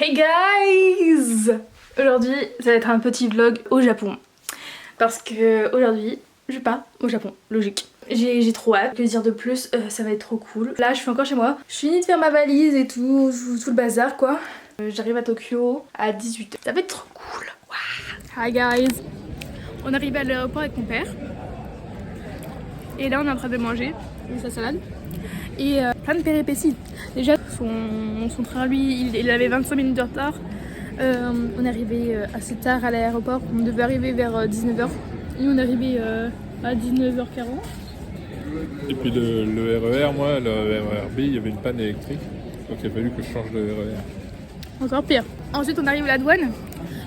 Hey guys! Aujourd'hui, ça va être un petit vlog au Japon. Parce que aujourd'hui, je pars au Japon, logique. J'ai trop hâte. Que dire de plus, ça va être trop cool. Là, je suis encore chez moi. Je finis de faire ma valise et tout le bazar quoi. J'arrive à Tokyo à 18h. Ça va être trop cool. Wow. Hi guys! On arrive à l'aéroport avec mon père. Et là, on est en train de manger sa salade. Et plein de péripéties. Déjà, son train, lui, il avait 25 minutes de retard. On est arrivé assez tard à l'aéroport. On devait arriver vers 19h. Et on est arrivé à 19h40. Et puis le RER, moi, le RER B, il y avait une panne électrique. Donc il a fallu que je change de RER. Encore pire. Ensuite, on arrive à la douane.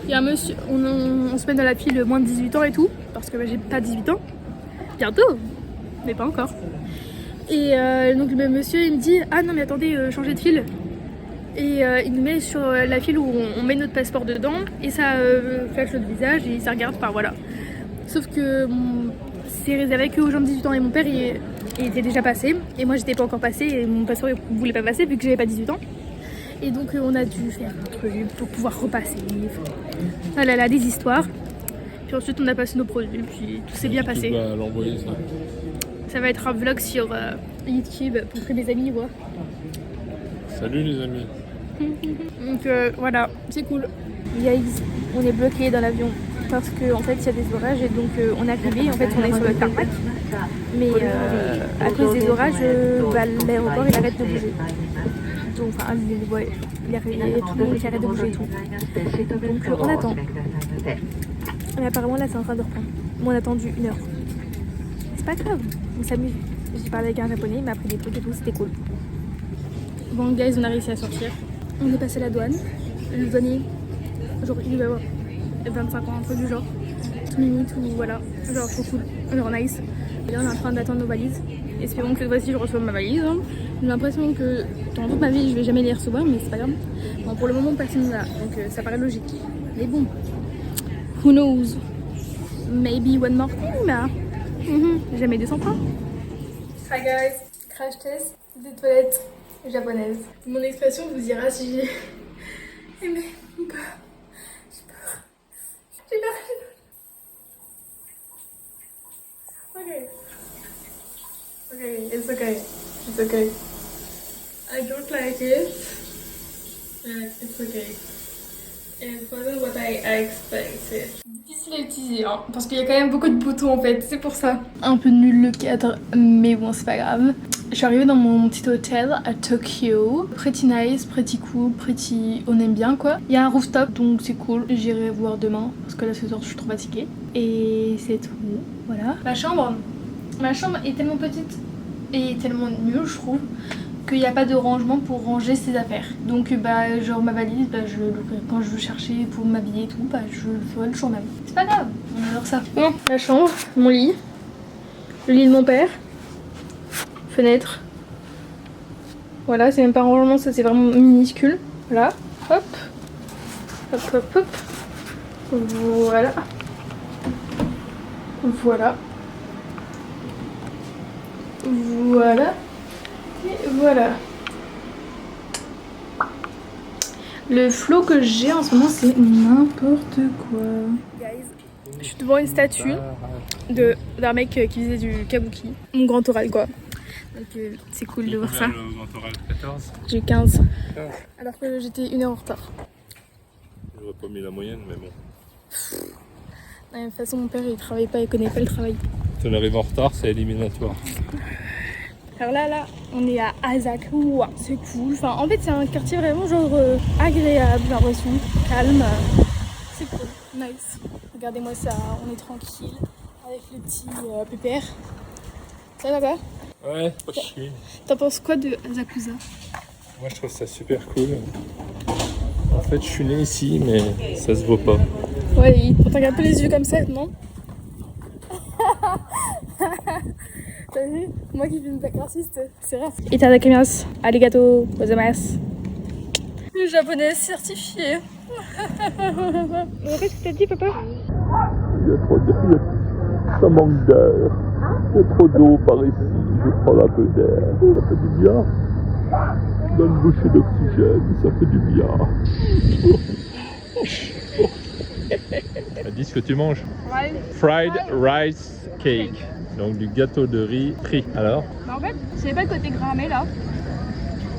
Il y a un monsieur, on se met dans la file moins de 18 ans et tout. Parce que j'ai pas 18 ans. Bientôt, mais pas encore. Et donc le monsieur il me dit ah non mais attendez changez de file et il nous met sur la file où on met notre passeport dedans et ça flash notre visage et ça regarde par voilà. Sauf que c'est réservé que aux gens de 18 ans et mon père il était déjà passé et moi j'étais pas encore passé et mon passeport il voulait pas passer vu que j'avais pas 18 ans et donc on a dû faire un truc pour pouvoir repasser. Ah là là des histoires. Puis ensuite on a passé nos produits puis tout s'est bien passé. Tu vas l'envoyer ça. Ça va être un vlog sur YouTube pour que mes amis voient. Salut les amis. Donc voilà, c'est cool. Guys, on est bloqué dans l'avion parce qu'en fait il y a des orages et donc on est arrivé, en fait on est sur le tarmac. Mais à cause des orages, l'aéroport il arrête de bouger. Donc enfin, il arrête, tout le monde qui arrête de bouger et tout. Donc on attend. Mais apparemment là c'est en train de reprendre. On a attendu 1 heure. C'est pas grave, on s'amuse. J'ai parlé avec un japonais, il m'a appris des trucs et tout, c'était cool. Bon guys, on a réussi à sortir. On est passé à la douane. Le douanier, genre il va avoir 25 ans, un truc du genre. Tout mini, tout voilà. Genre trop cool, genre nice. Et là on est en train d'attendre nos valises. Espérons que cette fois-ci je reçois ma valise. Hein. J'ai l'impression que dans toute ma vie je vais jamais les recevoir, mais c'est pas grave. Bon, pour le moment personne là, donc ça paraît logique. Mais bon, who knows? Maybe one more thing là. Jamais 200 points. Hi guys, crash test des toilettes japonaises. Mon expression vous dira si j'ai aimé ou pas. J'ai peur. J'ai peur. Okay. Okay, it's okay. It's okay. I don't like it. It's okay. It wasn't what I expected. Difficile à utiliser hein, parce qu'il y a quand même beaucoup de boutons en fait, c'est pour ça. Un peu nul le cadre, mais bon c'est pas grave. Je suis arrivée dans mon petit hôtel à Tokyo. Pretty nice, pretty cool, pretty... on aime bien quoi. Il y a un rooftop donc c'est cool. J'irai voir demain parce que là ce soir je suis trop fatiguée. Et c'est tout, voilà. Ma chambre est tellement petite et tellement nulle je trouve qu'il n'y a pas de rangement pour ranger ses affaires. Donc bah genre ma valise, bah, je l'ouvrirai quand je veux chercher pour m'habiller et tout, bah je le ferai le jour même. C'est pas grave, on adore ça. Bon, la chambre, mon lit, le lit de mon père, fenêtre. Voilà, c'est même pas un rangement, ça c'est vraiment minuscule. Voilà, hop, hop, hop, hop. Voilà. Voilà. Voilà. Et voilà. Le flow que j'ai en ce moment c'est n'importe quoi. Guys, je suis devant une statue d'un mec qui faisait du kabuki. Mon grand oral quoi. Donc c'est cool de voir ça. Le grand oral 14. J'ai 15. Alors que j'étais 1 heure en retard. J'aurais pas mis la moyenne mais bon. De toute façon mon père il travaille pas, il connaît pas le travail. Si on arrive en retard c'est éliminatoire. Alors là, on est à Asakusa, c'est cool. Enfin, en fait, c'est un quartier vraiment genre agréable, j'ai l'impression, calme. C'est cool, nice. Regardez-moi ça, on est tranquille avec le petit pépère. Ça va pas? Ouais, pas chier. T'en penses quoi de Asakusa? Moi je trouve ça super cool. En fait je suis né ici mais ça se voit pas. Ouais, on regarde un peu les yeux comme ça, non? T'as vu? Moi qui filme pas raciste, c'est rare. Itadakimasu, arigato gozaimasu. Le japonais certifié. Qu'est-ce que t'as dit, papa? Il y a trop de... Ça manque d'air. Il y a trop d'eau par ici. Je prends un peu d'air. Ça fait du bien. Bonne bouchée d'oxygène, ça fait du bien. Dis ce que tu manges. Fried rice cake. Donc du gâteau de riz frit. Alors? Bah en fait, je savais pas le côté cramé là.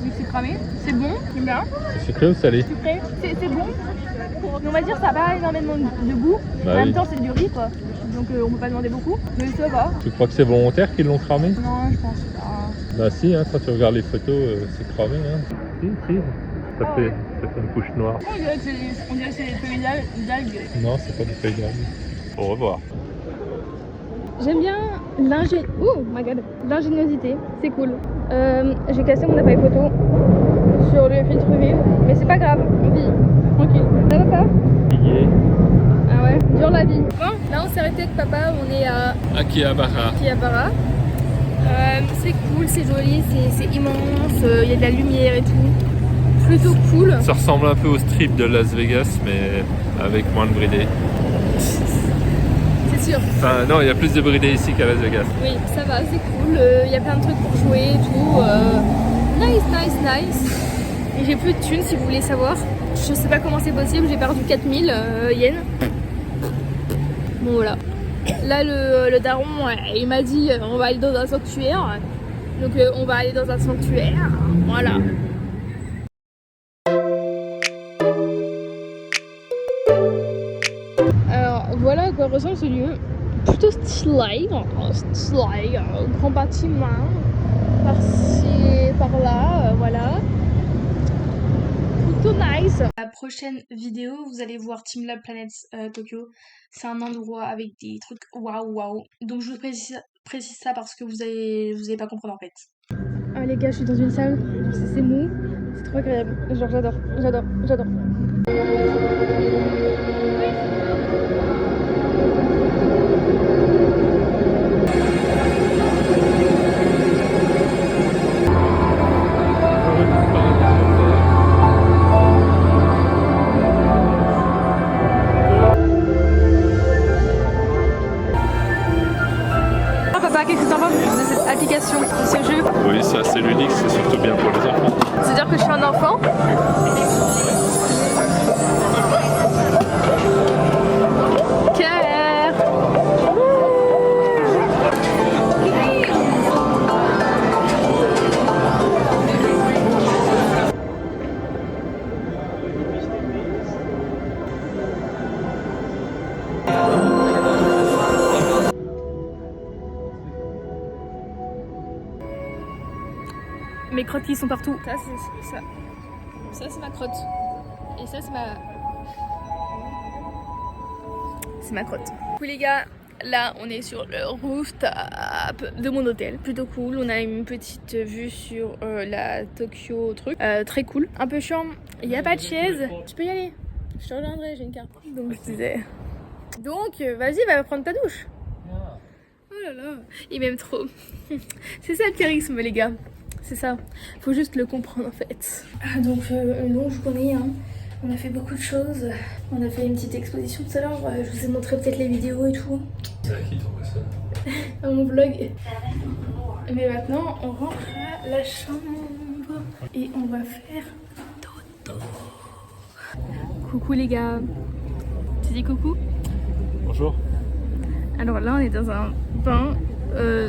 Oui, c'est cramé. C'est bon, j'aime bien. C'est sucré ou salé? Sucré. C'est bon. Mais on va dire que ça n'a pas énormément de goût. Bah en même oui. temps, c'est du riz quoi. Donc on peut pas demander beaucoup. Mais ça va. Tu crois que c'est volontaire qu'ils l'ont cramé? Non, je pense pas. Bah si, hein, quand tu regardes les photos, c'est cramé. Hein. Si. Ça fait une couche noire. On dirait que c'est des feuilles d'algues. Non, c'est pas du feuille d'algue. Au revoir. J'aime bien l'ingéniosité, c'est cool. J'ai cassé mon appareil photo sur le filtre UV, mais c'est pas grave, on vit, tranquille. Ça va pas? Ah ouais, dure la vie. Bon, là on s'est arrêté avec papa, on est à Akihabara. Akihabara. C'est cool, c'est joli, c'est immense, il y a de la lumière et tout. Plutôt cool. Ça ressemble un peu au strip de Las Vegas, mais avec moins de bridés. C'est sûr. Enfin, non, il y a plus de bridés ici qu'à Las Vegas. Oui, ça va, c'est cool. Il y a plein de trucs pour jouer et tout. Nice. Et j'ai plus de thunes si vous voulez savoir. Je sais pas comment c'est possible, j'ai perdu 4000 yens. Bon voilà. Là le daron, il m'a dit on va aller dans un sanctuaire. Donc on va aller dans un sanctuaire. Voilà. Alors voilà à quoi ressemble ce lieu. Plutôt stylé, grand bâtiment, par-ci, par-là, voilà. Plutôt nice. La prochaine vidéo, vous allez voir Team Lab Planet Tokyo. C'est un endroit avec des trucs waouh. Donc je vous précise ça parce que vous allez pas comprendre en fait. Ah les gars, je suis dans une salle, c'est mou, c'est trop agréable. Genre j'adore. Qu'est-ce que t'en penses de cette application, de ce jeu? Oui, c'est assez ludique, c'est surtout bien pour les enfants. C'est-à-dire que je suis un enfant. Cœur. Mes crottes qui sont partout. Ça c'est ça. Ça c'est ma crotte. Et ça c'est ma crotte. Du coup les gars, là on est sur le rooftop de mon hôtel. Plutôt cool. On a une petite vue sur la Tokyo truc. Très cool. Un peu chiant. Il n'y a pas de chaise. Tu peux y aller. Je te rejoindrai, j'ai une carte. Donc je disais. Donc vas-y, va prendre ta douche. Oh là là. Il m'aime trop. C'est ça le charisme les gars. C'est ça, faut juste le comprendre en fait. Donc longue journée, hein. On a fait beaucoup de choses. On a fait une petite exposition tout à l'heure. Je vous ai montré peut-être les vidéos et tout. C'est à qui t'envoie ça? À mon vlog. Mais maintenant, on rentre à la chambre et on va faire dodo. Coucou les gars. Tu dis coucou? Bonjour. Alors là, on est dans un bain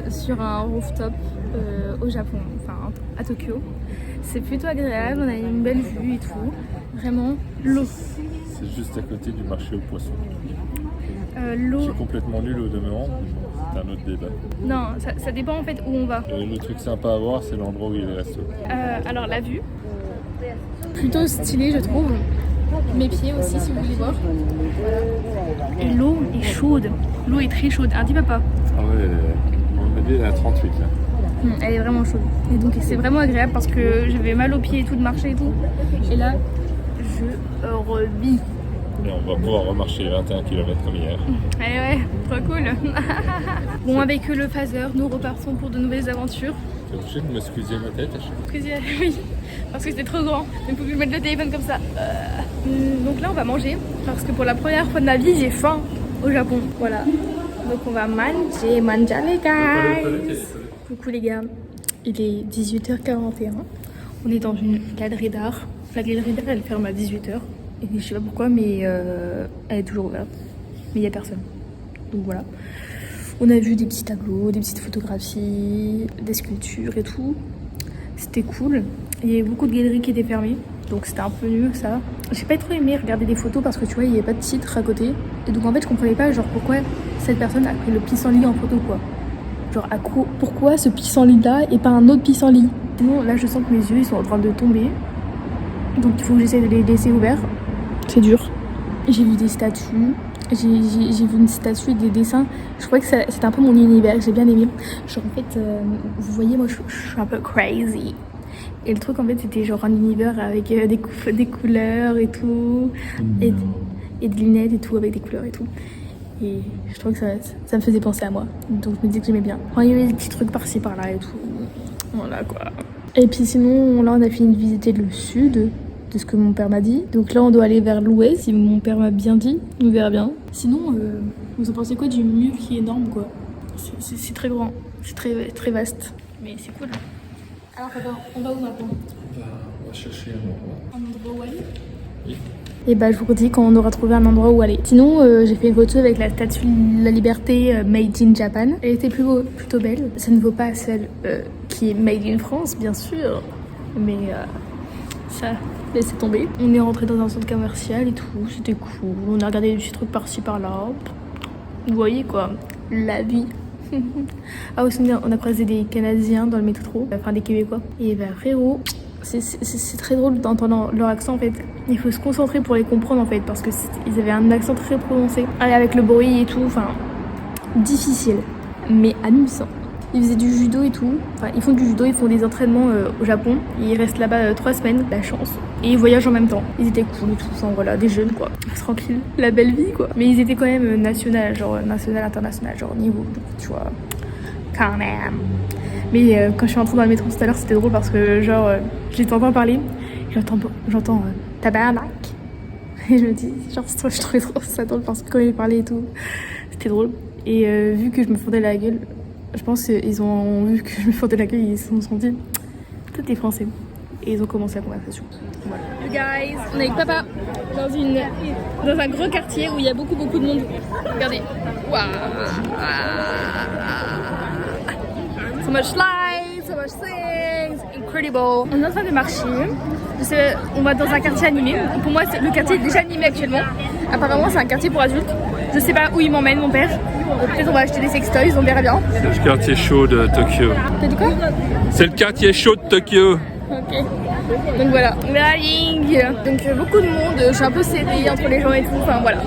sur un rooftop au Japon, enfin à Tokyo. C'est plutôt agréable, on a une belle vue et tout. Vraiment, l'eau. C'est juste à côté du marché aux poissons. L'eau. C'est complètement nul au demeurant, c'est un autre débat. Non, ça dépend en fait où on va. Le truc sympa à voir, c'est l'endroit où il y a les restos. Alors la vue, plutôt stylée je trouve. Mes pieds aussi si vous voulez voir. Et l'eau est chaude. L'eau est très chaude. Ah dis papa. Ah ouais, mon bébé est à 38 là. Elle est vraiment chaude. Et donc c'est vraiment agréable parce que j'avais mal aux pieds et tout de marcher et tout. Et là, je revis. Et on va pouvoir remarcher 21 km comme hier. Eh ouais, trop cool. Bon, avec le phaser, nous repartons pour de nouvelles aventures. T'es obligé de me squeezer ma tête à chaque fois. Oui, parce que c'était trop grand. Il faut que je mette le téléphone comme ça. Donc là, on va manger parce que pour la première fois de ma vie, j'ai faim au Japon. Voilà. Donc on va manger les guys. Coucou les gars. Il est 18h41. On est dans une galerie d'art. La galerie d'art, elle ferme à 18h. Et je sais pas pourquoi, mais elle est toujours ouverte. Mais il n'y a personne. Donc voilà. On a vu des petits tableaux, des petites photographies, des sculptures et tout. C'était cool. Il y avait beaucoup de galeries qui étaient fermées. Donc c'était un peu nul ça. J'ai pas trop aimé regarder des photos parce que tu vois, il n'y avait pas de titre à côté. Et donc en fait, je comprenais pas genre pourquoi cette personne a pris le pissenlit en photo quoi. Genre pourquoi ce pissenlit là et pas un autre pissenlit. Sinon là je sens que mes yeux ils sont en train de tomber. Donc il faut que j'essaie de les laisser ouverts. C'est dur. J'ai vu des statues. J'ai vu une statue et des dessins. Je crois que c'était un peu mon univers. J'ai bien aimé. Genre en fait, vous voyez moi je suis un peu crazy. Et le truc en fait c'était genre un univers avec des couleurs et tout. Et des lunettes et tout avec des couleurs et tout. Et je trouvais que ça me faisait penser à moi. Donc je me disais que j'aimais bien. Enfin, il y avait des petits trucs par-ci par-là et tout. Voilà quoi. Et puis sinon là on a fini de visiter le sud de ce que mon père m'a dit. Donc là on doit aller vers l'ouest si mon père m'a bien dit. On verra bien. Sinon vous en pensez quoi du mur qui est énorme quoi? C'est très grand. C'est très vaste. Mais c'est cool. Alors papa, on va où maintenant? On va chercher Un endroit où aller? Oui. Et bah je vous redis quand on aura trouvé un endroit où aller. Sinon j'ai fait une photo avec la statue de la liberté Made in Japan. Elle était plutôt belle. Ça ne vaut pas celle qui est Made in France bien sûr. Mais ça laissez tomber. On est rentré dans un centre commercial et tout. C'était cool. On a regardé des petits trucs par-ci par-là. Vous voyez quoi, la vie. Ah aussi on a croisé des Canadiens dans le métro. Enfin des Québécois. Et bah frérot, c'est très drôle d'entendre leur accent en fait. Il faut se concentrer pour les comprendre en fait parce que ils avaient un accent très prononcé. Avec le bruit et tout, enfin difficile mais amusant. Ils faisaient du judo et tout. Enfin ils font du judo, ils font des entraînements au Japon. Ils restent là-bas 3 semaines, la chance. Et ils voyagent en même temps. Ils étaient cool et tout, enfin voilà, des jeunes quoi. Tranquille, la belle vie quoi. Mais ils étaient quand même national, international, genre niveau, tu vois. Quand même. Mais quand je suis rentrée dans le métro tout à l'heure, c'était drôle parce que genre j'étais en train de parler, j'entends tabarnak. Et je me dis, genre je trouvais trop ça drôle parce que quand il parlait et tout, c'était drôle. Et vu que je me fondais la gueule, je pense qu'ils ont vu que je me fondais la gueule, ils se sont dit, tout est français. Et ils ont commencé la conversation. Voilà. Guys, on est avec papa dans un gros quartier où il y a beaucoup de monde. Regardez. Waouh. So much light, so much things, incredible. On est en train de marcher. On va dans un quartier animé. Pour moi, le quartier est déjà animé actuellement. Apparemment, c'est un quartier pour adultes. Je sais pas où il m'emmène, mon père. Peut-être on va acheter des sextoys, on verra bien. C'est le quartier chaud de Tokyo. T'as dit quoi? C'est le quartier chaud de Tokyo. Ok. Donc voilà, riding. Donc beaucoup de monde, je suis un peu serrée entre les gens et tout, enfin voilà.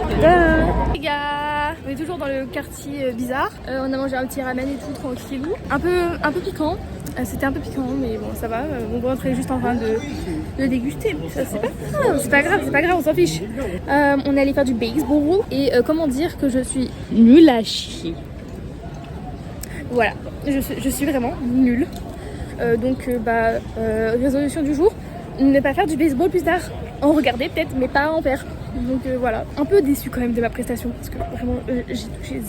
Les gars, on est toujours dans le quartier bizarre. On a mangé un petit ramen et tout, tranquillou. Un peu piquant. C'était un peu piquant, mais bon, ça va. Mon ventre est juste en train de déguster. Ça, c'est pas grave, on s'en fiche. On est allé faire du baseball. Et comment dire que je suis nulle à chier. Voilà, je suis vraiment nulle. Résolution du jour, ne pas faire du baseball plus tard. En regarder peut-être, mais pas en faire. Donc voilà, un peu déçue quand même de ma prestation parce que vraiment j'ai touché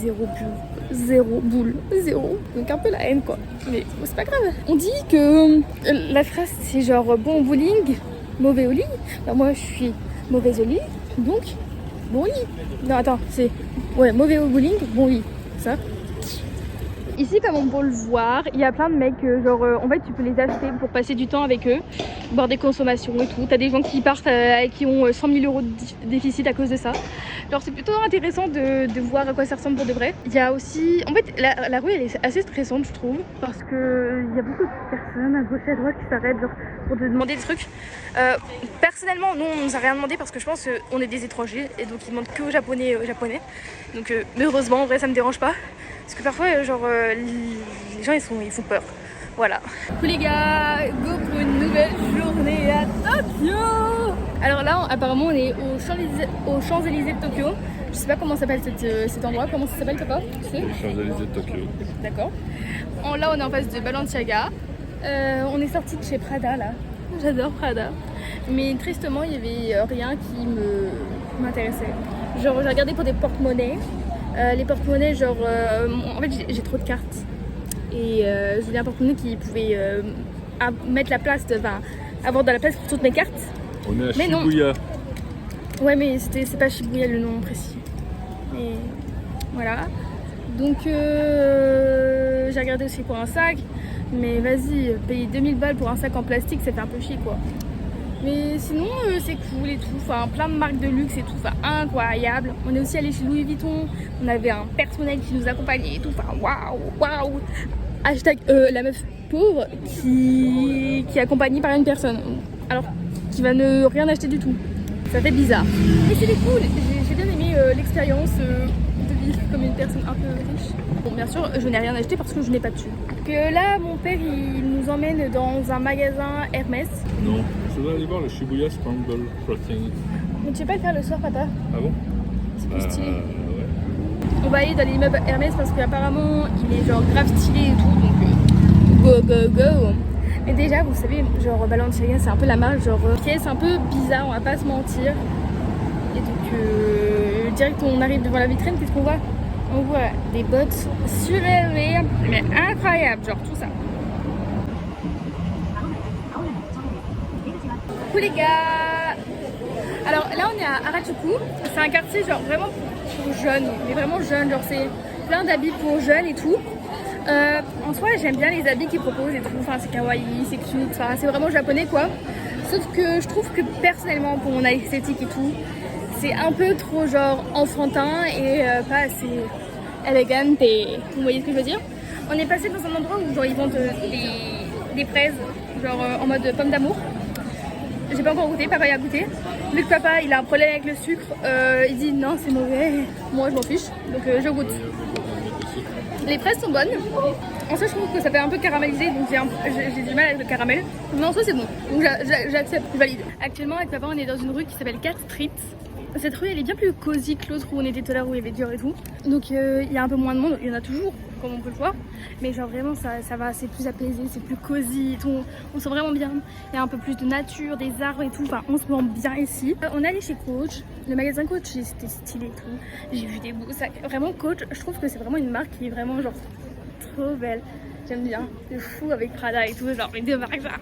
zéro boule. Donc un peu la haine quoi. Mais bon, c'est pas grave. On dit que la phrase c'est genre bon au bowling, mauvais au lit. Bah, moi je suis mauvaise au lit, donc bon lit. Non attends, c'est ouais mauvais au bowling, bon lit. Ça. Ici, comme on peut le voir, il y a plein de mecs, en fait tu peux les acheter pour passer du temps avec eux, boire des consommations et tout. T'as des gens qui partent qui ont 100 000 euros de déficit à cause de ça. Genre c'est plutôt intéressant de voir à quoi ça ressemble pour de vrai. Il y a aussi, en fait la rue elle est assez stressante je trouve, parce que il y a beaucoup de personnes à gauche et à droite qui s'arrêtent genre pour te demander des trucs. Personnellement, nous on nous a rien demandé parce que je pense qu'on est des étrangers et donc ils demandent que aux japonais. Donc heureusement en vrai ça me dérange pas. Parce que parfois, les gens ils font peur. Voilà. Coucou les gars, go pour une nouvelle journée à Tokyo. Alors là, apparemment, on est aux Champs-Élysées de Tokyo. Je sais pas comment s'appelle cet endroit. Comment ça s'appelle, papa? Tu sais? Les Champs-Élysées de Tokyo. D'accord. Là, on est en face de Balenciaga. On est sorti de chez Prada là. J'adore Prada. Mais tristement, il y avait rien qui m'intéressait. Genre, j'ai regardé pour des porte-monnaies. Les porte-monnaies, en fait j'ai trop de cartes et je voulais un porte-monnaie qui pouvait mettre la place avoir de la place pour toutes mes cartes. On est à Mais non. Shibuya. Ouais, mais c'est pas Shibuya le nom précis. Mais voilà. Donc j'ai regardé aussi pour un sac. Mais vas-y, payer 2000 balles pour un sac en plastique, ça fait un peu chier quoi. Mais sinon c'est cool et tout, enfin plein de marques de luxe et tout, enfin incroyable. On est aussi allé chez Louis Vuitton, on avait un personnel qui nous accompagnait et tout, enfin waouh. Hashtag la meuf pauvre qui est accompagnée par une personne, alors qui va ne rien acheter du tout. Ça fait bizarre. Mais c'était cool, j'ai bien aimé l'expérience de vivre comme une personne un peu riche. Bon, bien sûr, je n'ai rien acheté parce que je n'ai pas de thunes. Que là, mon père, il nous emmène dans un magasin Hermès. Non, je dois aller voir le Shibuya Scramble Crossing. Mais tu sais pas le faire le soir, papa? Ah bon? C'est plus stylé. Ouais. On va aller dans l'immeuble Hermès parce qu'apparemment, il est genre grave stylé et tout, donc go. Mais déjà, vous savez, genre Balenciaga, c'est un peu la marque, genre pièce un peu bizarre, on va pas se mentir. Et donc, direct, on arrive devant la vitrine, qu'est-ce qu'on voit? On voit des bottes surélevées, mais incroyables, genre tout ça. Coucou les gars! Alors là, on est à Harajuku. C'est un quartier genre vraiment pour jeunes, mais vraiment jeunes, genre c'est plein d'habits pour jeunes et tout. En soi, j'aime bien les habits qu'ils proposent et tout. Enfin, c'est kawaii, c'est cute, enfin, c'est vraiment japonais quoi. Sauf que je trouve que personnellement, pour mon esthétique et tout, c'est un peu trop genre enfantin et pas assez élégante. Et vous voyez ce que je veux dire? On est passé dans un endroit où genre ils vendent des fraises, genre en mode pomme d'amour. J'ai pas encore goûté, papa y a goûté. Vu que papa il a un problème avec le sucre, il dit non c'est mauvais. Moi je m'en fiche, donc je goûte. Les fraises sont bonnes. En soi je trouve que ça fait un peu caramélisé, donc j'ai du mal avec le caramel. Mais en soi c'est bon, donc j'accepte, je valide. Actuellement avec papa on est dans une rue qui s'appelle Cat Street. Cette rue elle est bien plus cosy que l'autre où on était tout à l'heure où il y avait Dior et tout. Donc il y a un peu moins de monde, il y en a toujours comme on peut le voir. Mais genre vraiment ça va, c'est plus apaisé, c'est plus cosy et tout. On se sent vraiment bien. Il y a un peu plus de nature, des arbres et tout. Enfin on se sent bien ici. On est allé chez Coach. Le magasin Coach c'était stylé et tout. J'ai vu des beaux sacs. Vraiment Coach, je trouve que c'est vraiment une marque qui est vraiment genre trop belle. J'aime bien. C'est fou avec Prada et tout. Genre les deux marques genre.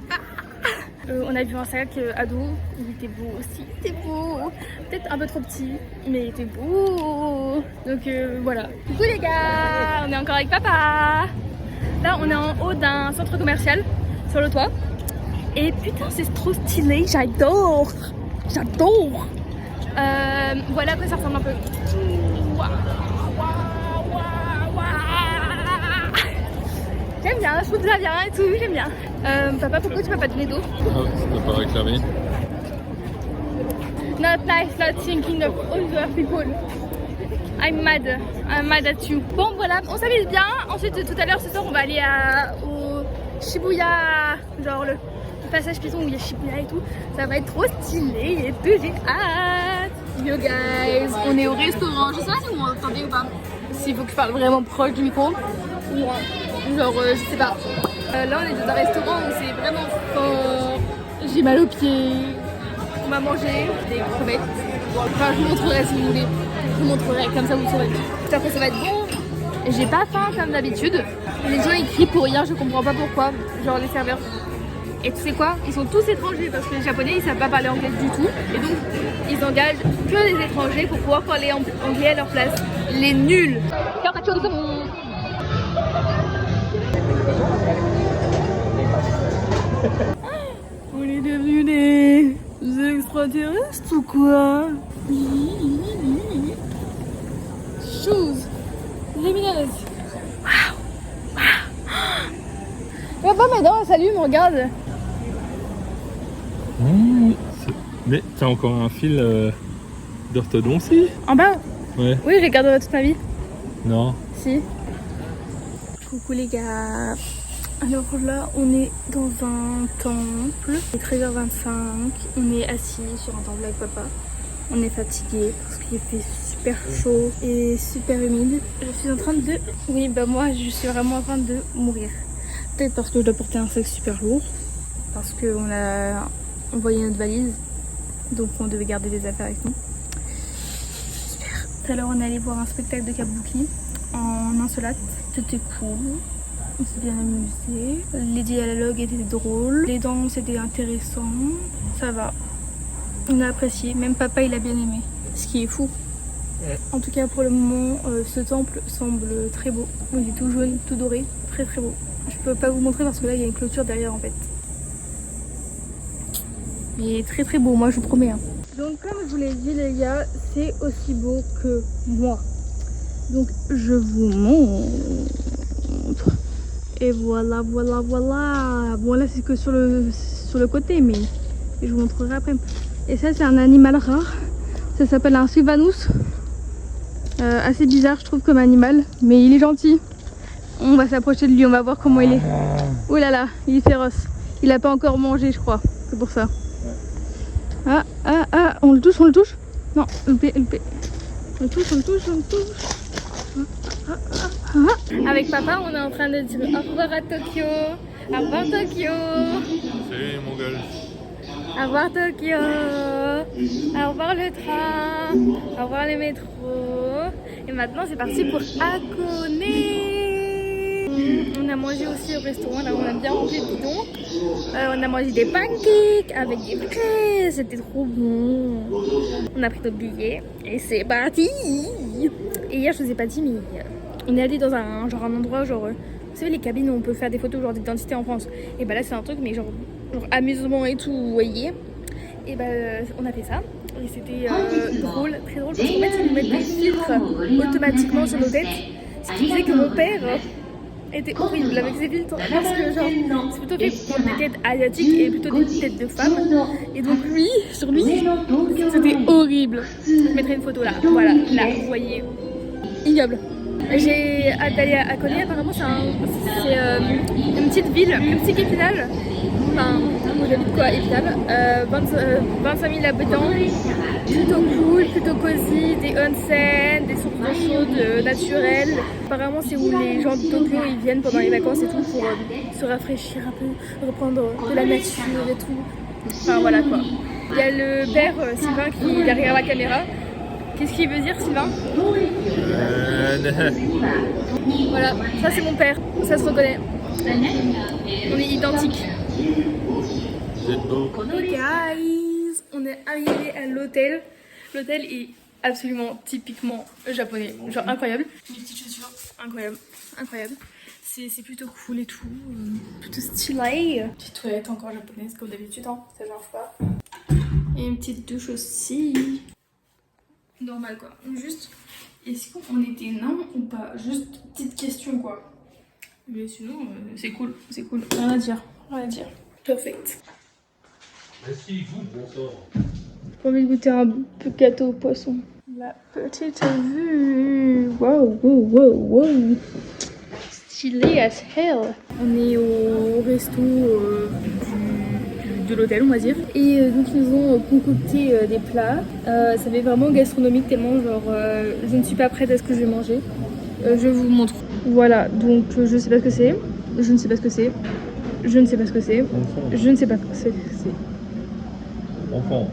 On a vu un sac ado, il était beau aussi, il était beau, peut-être un peu trop petit, mais il était beau. Donc voilà. Coucou les gars, on est encore avec papa. Là on est en haut d'un centre commercial, sur le toit. Et putain c'est trop stylé, j'adore. Voilà à quoi ça ressemble un peu. J'aime bien, je trouve ça bien et tout, j'aime bien. Papa, pourquoi tu m'as pas donné d'eau? Ah, ça t'a pas réclamé. Not nice, not thinking of other people. I'm mad at you. Bon voilà, on s'amuse bien. Ensuite tout à l'heure ce soir on va aller au Shibuya, genre le passage piéton où il y a Shibuya et tout. Ça va être trop stylé et tout, j'ai hâte. Yo guys, on est au restaurant. Je sais pas si vous m'entendez ou pas. S'il faut que je parle vraiment proche du micro. Genre je sais pas. Là on est dans un restaurant où c'est vraiment fort. J'ai mal aux pieds. On va manger des crevettes. Enfin je vous montrerai si vous voulez. Je vous montrerai comme ça vous saurez. J'espère que ça va être bon. J'ai pas faim comme d'habitude. Les gens ils crient pour rien, je comprends pas pourquoi. Genre les serveurs. Et tu sais quoi? Ils sont tous étrangers parce que les japonais ils savent pas parler anglais du tout. Et donc ils engagent que les étrangers pour pouvoir parler anglais à leur place. Les nuls. On est devenus des extraterrestres ou quoi? Shoes lumineuses. On va pas mes dents, salut, me regarde. Mais t'as encore un fil d'orthodontie? En bas? Ouais. Oui, je les garderai toute ma vie. Non. Si. Coucou les gars. Alors là, on est dans un temple. Il est 13h25. On est assis sur un temple avec papa. On est fatigué parce qu'il fait super chaud et super humide. Je suis en train de... Oui, bah moi, je suis vraiment en train de mourir. Peut-être parce que je dois porter un sac super lourd. Parce qu'on a envoyé notre valise. Donc on devait garder des affaires avec nous. Super. Tout à l'heure, on est allé voir un spectacle de kabuki en insolate. C'était cool. On s'est bien amusé. Les dialogues étaient drôles. Les danses étaient intéressants. Ça va. On a apprécié. Même papa, il a bien aimé. Ce qui est fou. En tout cas, pour le moment, ce temple semble très beau. Il est tout jaune, tout doré. Très très beau. Je peux pas vous montrer parce que là, il y a une clôture derrière en fait. Mais il est très très beau, moi je vous promets. Hein. Donc comme je vous l'ai dit les gars, c'est aussi beau que moi. Donc je vous montre. Et voilà, voilà, voilà. Bon là c'est que sur le côté, mais je vous montrerai après. Et ça c'est un animal rare. Ça s'appelle un Sylvanus. Assez bizarre je trouve comme animal, mais il est gentil. On va s'approcher de lui, on va voir comment il est. Oh là là, il est féroce. Il a pas encore mangé je crois, c'est pour ça. Ah, ah, ah, on le touche, on le touche. Non, loupé, loupé. On le touche, on le touche, on le touche. Ah, ah, ah, ah. Avec papa, on est en train de dire au revoir à Tokyo. Au revoir Tokyo. Salut mon gars. Au revoir Tokyo. Au revoir le train. Au revoir les métros. Et maintenant, c'est parti pour Hakone. On a mangé aussi au restaurant, là on a bien rempli le bidon. On a mangé des pancakes avec des fraises, c'était trop bon. On a pris notre billet et c'est parti. Et hier je vous ai pas dit mais on est allé dans un endroit genre, vous savez les cabines où on peut faire des photos genre d'identité en France. Et bah là c'est un truc mais genre amusement et tout, vous voyez. Et bah on a fait ça. Et c'était drôle, très drôle parce qu'en fait ils nous mettent des filtres automatiquement sur nos têtes. Ce qui faisait que mon père était horrible avec ses filtres parce que genre c'est plutôt fait pour des têtes asiatiques et plutôt des têtes de femmes et donc lui, sur lui, c'était horrible. Je mettrai une photo là, voilà, là, vous voyez, ignoble. J'ai hâte d'aller à Hakone, apparemment c'est une petite ville, une petite Épinal, enfin où j'habite quoi, Épinal, 25 000 habitants, plutôt cool, plutôt cosy, des onsen, des sources d'eau chaude naturelles. Apparemment c'est où les gens de Tokyo ils viennent pendant les vacances et tout pour se rafraîchir un peu, reprendre de la nature et tout. Enfin voilà quoi. Il y a le père Sylvain qui est derrière la caméra. Qu'est-ce qu'il veut dire Sylvain? Voilà, ça c'est mon père, ça se reconnaît. On est identiques. Hey guys, on est arrivé à l'hôtel. L'hôtel est absolument typiquement japonais, genre incroyable. Les petites chaussures, incroyable, incroyable. C'est plutôt cool et tout, plutôt stylé. Petite toilette encore japonaise comme d'habitude, hein, ça change pas. Et une petite douche aussi. Normal quoi, juste est-ce qu'on était nain ou pas? Juste petite question quoi. Mais sinon c'est cool, rien à dire, rien à dire. Perfect. Merci vous, bonsoir. J'ai envie de goûter un peu gâteau au poisson. La petite vue, wow, wow, wow, wow. Stylé as hell. On est au resto de l'hôtel on va dire et donc ils nous ont concocté des plats, ça fait vraiment gastronomique tellement genre je ne suis pas prête à ce que je vais manger. Je vous montre, voilà donc je sais pas ce que c'est, je ne sais pas ce que c'est, je ne sais pas ce que c'est, je ne sais pas ce que c'est. Enfant.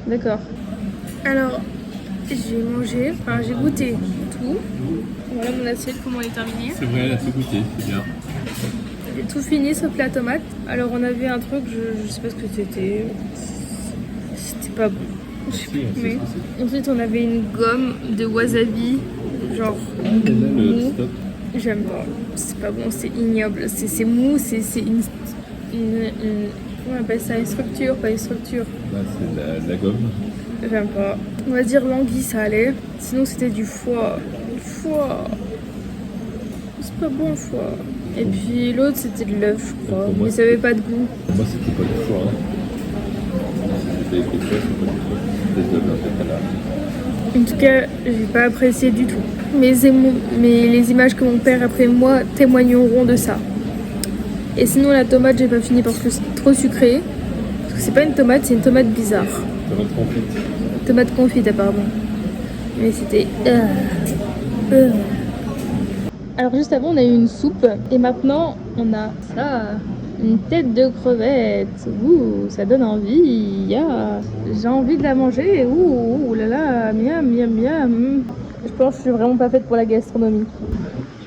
D'accord, alors j'ai mangé, enfin j'ai goûté tout, voilà mon assiette comment elle est terminée. C'est vrai, elle a tout goûté, c'est bien. J'ai tout fini sauf la tomate. Alors on avait un truc, je sais pas ce que c'était. C'était pas bon. Je sais plus, mais... Ensuite on avait une gomme de wasabi, genre mou. J'aime pas, c'est pas bon, c'est ignoble, c'est mou, c'est une... Comment on appelle ça? Une structure, pas une structure. Bah, c'est de la gomme. J'aime pas. On va dire l'anguille ça allait. Sinon c'était du foie. Du foie. C'est pas bon le foie. Et puis l'autre c'était de l'œuf je crois, mais ça avait pas de goût. Pour moi c'était pas du foie. Hein. C'était quelque chose, c'est pas du foie. C'était de l'œuf. En tout cas, j'ai pas apprécié du tout. Mais les images que mon père après moi témoigneront de ça. Et sinon la tomate j'ai pas fini parce que c'est trop sucré. Parce que c'est pas une tomate, c'est une tomate bizarre. Tomate confite. Tomate confite apparemment. Mais c'était... Alors juste avant on a eu une soupe et maintenant on a ça, une tête de crevette. Ouh, ça donne envie. Yeah. J'ai envie de la manger. Ouh là là, miam miam miam. Je pense que je suis vraiment pas faite pour la gastronomie.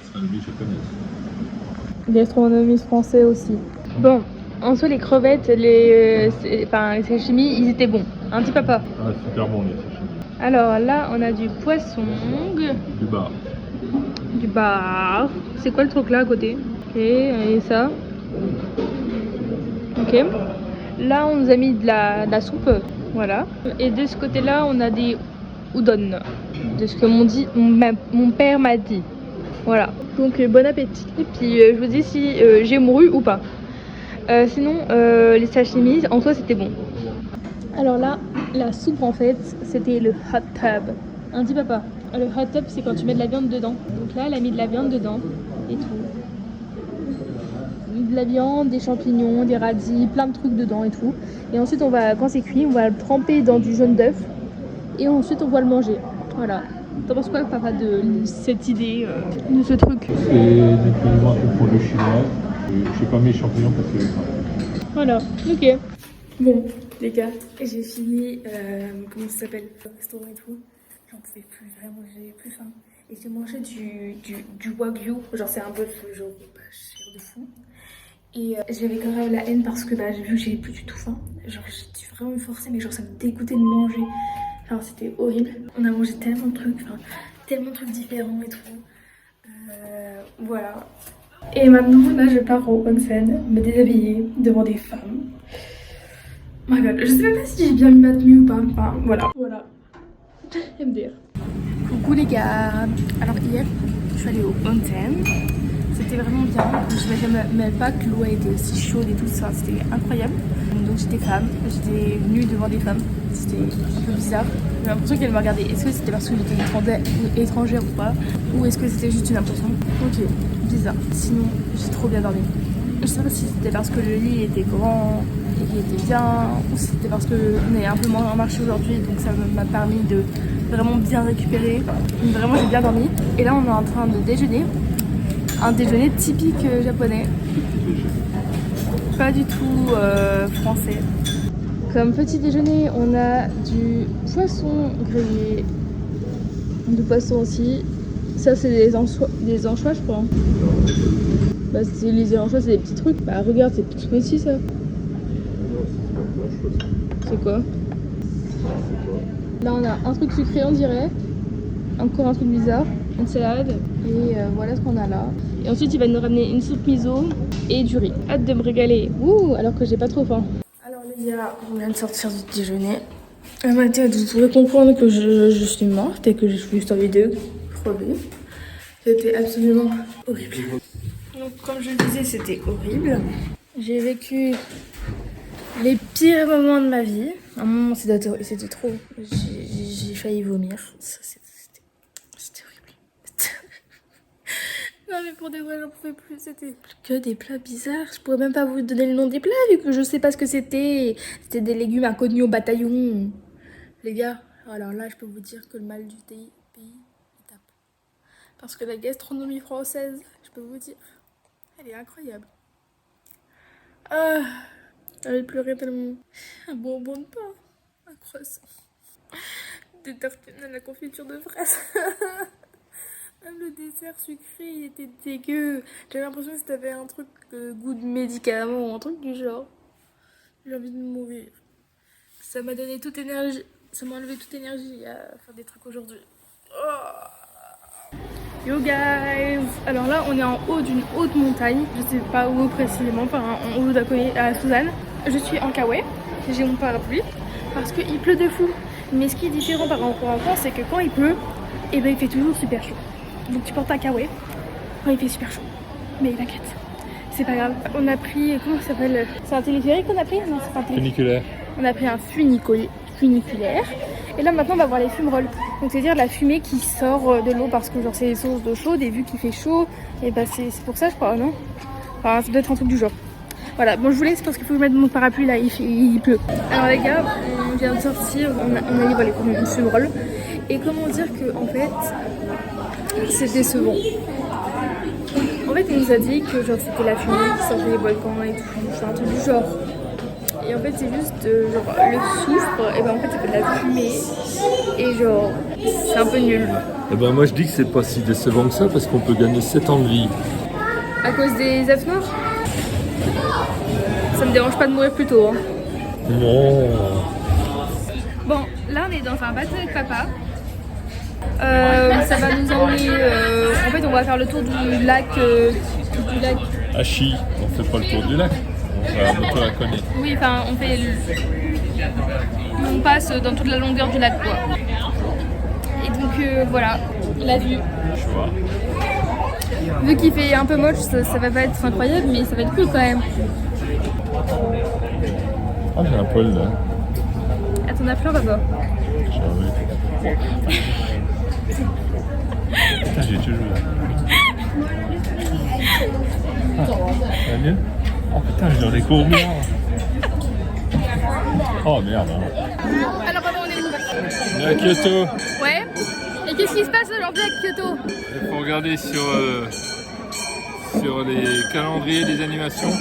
Gastronomie japonaise. gastronomiste français aussi. Bon, en soi les crevettes, les sashimi, ils étaient bons. Un petit papa. Ah, super bon les sashimi. Alors là, on a du poisson, Du bar. du bar. C'est quoi le truc là à côté? Ok, et ça. Ok. Là, on nous a mis de la soupe. Voilà. Et de ce côté-là, on a des udon. De ce que mon père m'a dit. Voilà. Donc, bon appétit. Et puis, je vous dis si j'ai mouru ou pas. Sinon, les sashimi, en soi, c'était bon. Alors là, la soupe, en fait, c'était le hot tub. Un dit papa. Le hot tub, c'est quand tu mets de la viande dedans. Donc là, elle a mis de la viande dedans et tout. De la viande, des champignons, des radis, plein de trucs dedans et tout. Et ensuite, quand c'est cuit, on va le tremper dans du jaune d'œuf. Et ensuite, on va le manger. Voilà. T'en penses quoi, papa, de cette idée, de ce truc? C'est des plus un peu pour le chinois. J'ai pas mis champignons parce que Voilà, ok. Bon, les gars, j'ai fini, comment ça s'appelle, le restaurant et tout. J'en pouvais plus, vraiment, j'avais plus faim. Et j'ai mangé du wagyu, genre c'est un bœuf genre pas cher de fou. Et j'avais quand même la haine parce que j'ai vu que j'avais plus du tout faim. Genre j'ai vraiment me forcer, mais genre ça me dégoûtait de manger. Genre c'était horrible. On a mangé tellement de trucs, enfin tellement de trucs différents et tout. Voilà. Et maintenant là je pars au onsen, me déshabiller devant des femmes. Oh my god, je sais même pas si j'ai bien mis ma tenue ou pas. Enfin voilà. Voilà. MDR. Coucou les gars. Alors hier, je suis allée au onsen. C'était vraiment bien. Je n'imagine même pas que l'eau était aussi chaude et tout ça. C'était incroyable. Donc j'étais femme. J'étais nue devant des femmes. C'était un peu bizarre. J'ai l'impression qu'elles me regardaient. Est-ce que c'était parce que j'étais étrangère ou pas? Ou est-ce que c'était juste une impression? Ok, bizarre. Sinon, j'ai trop bien dormi. Je sais pas si c'était parce que le lit était grand et qu'il était bien, ou si c'était parce qu'on est un peu moins marché aujourd'hui, donc ça m'a permis de vraiment bien récupérer. Donc vraiment j'ai bien dormi. Et là on est en train de déjeuner. Un déjeuner typique japonais. Pas du tout français. Comme petit déjeuner, on a du poisson grillé. Du poisson aussi. Ça c'est des anchois je crois. Bah les anchois c'est des petits trucs. Bah regarde c'est tout petit ça. C'est quoi? Là on a un truc sucré on dirait. Encore un truc bizarre. Une salade. Et voilà ce qu'on a là. Et ensuite il va nous ramener une soupe miso et du riz. Hâte de me régaler. Ouh, alors que j'ai pas trop faim. Alors les gars, on vient de sortir du déjeuner. Un matin, vous pouvez comprendre que je suis morte et que je suis juste envie de crever. C'était absolument horrible. Donc comme je le disais, c'était horrible. J'ai vécu les pires moments de ma vie. À un moment, c'était trop. J'ai failli vomir. C'était horrible. Non mais pour des vrai, j'en pouvais plus. C'était que des plats bizarres. Je pourrais même pas vous donner le nom des plats vu que je sais pas ce que c'était. C'était des légumes inconnus au bataillon. Les gars, alors là, je peux vous dire que le mal du pays est tape. Parce que la gastronomie française, je peux vous dire, elle est incroyable. J'avais pleuré tellement. Un bonbon de pain, un croissant, des tartines à la confiture de fraises. Même le dessert sucré, il était dégueu. J'avais l'impression que c'était un truc goût de médicament ou un truc du genre. J'ai envie de mourir. Ça m'a donné toute énergie. Ça m'a enlevé toute énergie à faire des trucs aujourd'hui. Oh. Yo guys! Alors là, on est en haut d'une haute montagne. Je sais pas où précisément, enfin en haut d'à côté à Suzanne. Je suis en kawaii. J'ai mon parapluie parce qu'il pleut de fou. Mais ce qui est différent par rapport à France, c'est que quand il pleut, et ben il fait toujours super chaud. Donc tu portes un kawaii quand il fait super chaud. Mais t'inquiète, c'est pas grave. On a pris, comment ça s'appelle? C'est un téléphérique qu'on a pris? Non, c'est pas un téléphérique. funiculaire. On a pris un funiculaire. Et là maintenant on va voir les fumerolles. Donc c'est à dire la fumée qui sort de l'eau parce que genre c'est des sources d'eau chaude et vu qu'il fait chaud, et bah c'est pour ça je crois, non? Enfin ça doit être un truc du genre. Voilà, bon je vous laisse parce qu'il faut que je mette mon parapluie là, il pleut. Alors les gars, on vient de sortir, on a allé voir les fumerolles. Et comment dire que en fait c'est décevant. En fait on nous a dit que genre c'était la fumée qui sortait des volcans et tout, c'est un truc du genre. Et en fait c'est juste genre le soufre, et ben en fait ça fait de la fumée. Et genre c'est un peu nul. Et ben moi je dis que c'est pas si décevant que ça parce qu'on peut gagner 7 ans de vie. À cause des œufs noirs? Ça me dérange pas de mourir plus tôt. Hein. Non. Bon, là on est dans un bateau avec papa. Ça va nous emmener. En fait, on va faire le tour du lac. Hachi, on fait pas le tour du lac. On va la moto la connaît. Oui, enfin, on passe dans toute la longueur du lac, quoi. Et donc voilà, la vue. Je vois. Vu qu'il fait un peu moche, ça va pas être incroyable, mais ça va être cool quand même. Ah, j'ai un poil là. Ah, t'en as plein, papa? J'ai envie. Putain, j'ai toujours. Ah, ça va mieux? Oh putain, j'en ai combien? Oh merde. Alors, papa, on est où? On est à Kyoto. Ouais. Et qu'est-ce qui se passe aujourd'hui à Kyoto? Il faut regarder sur les calendriers des animations.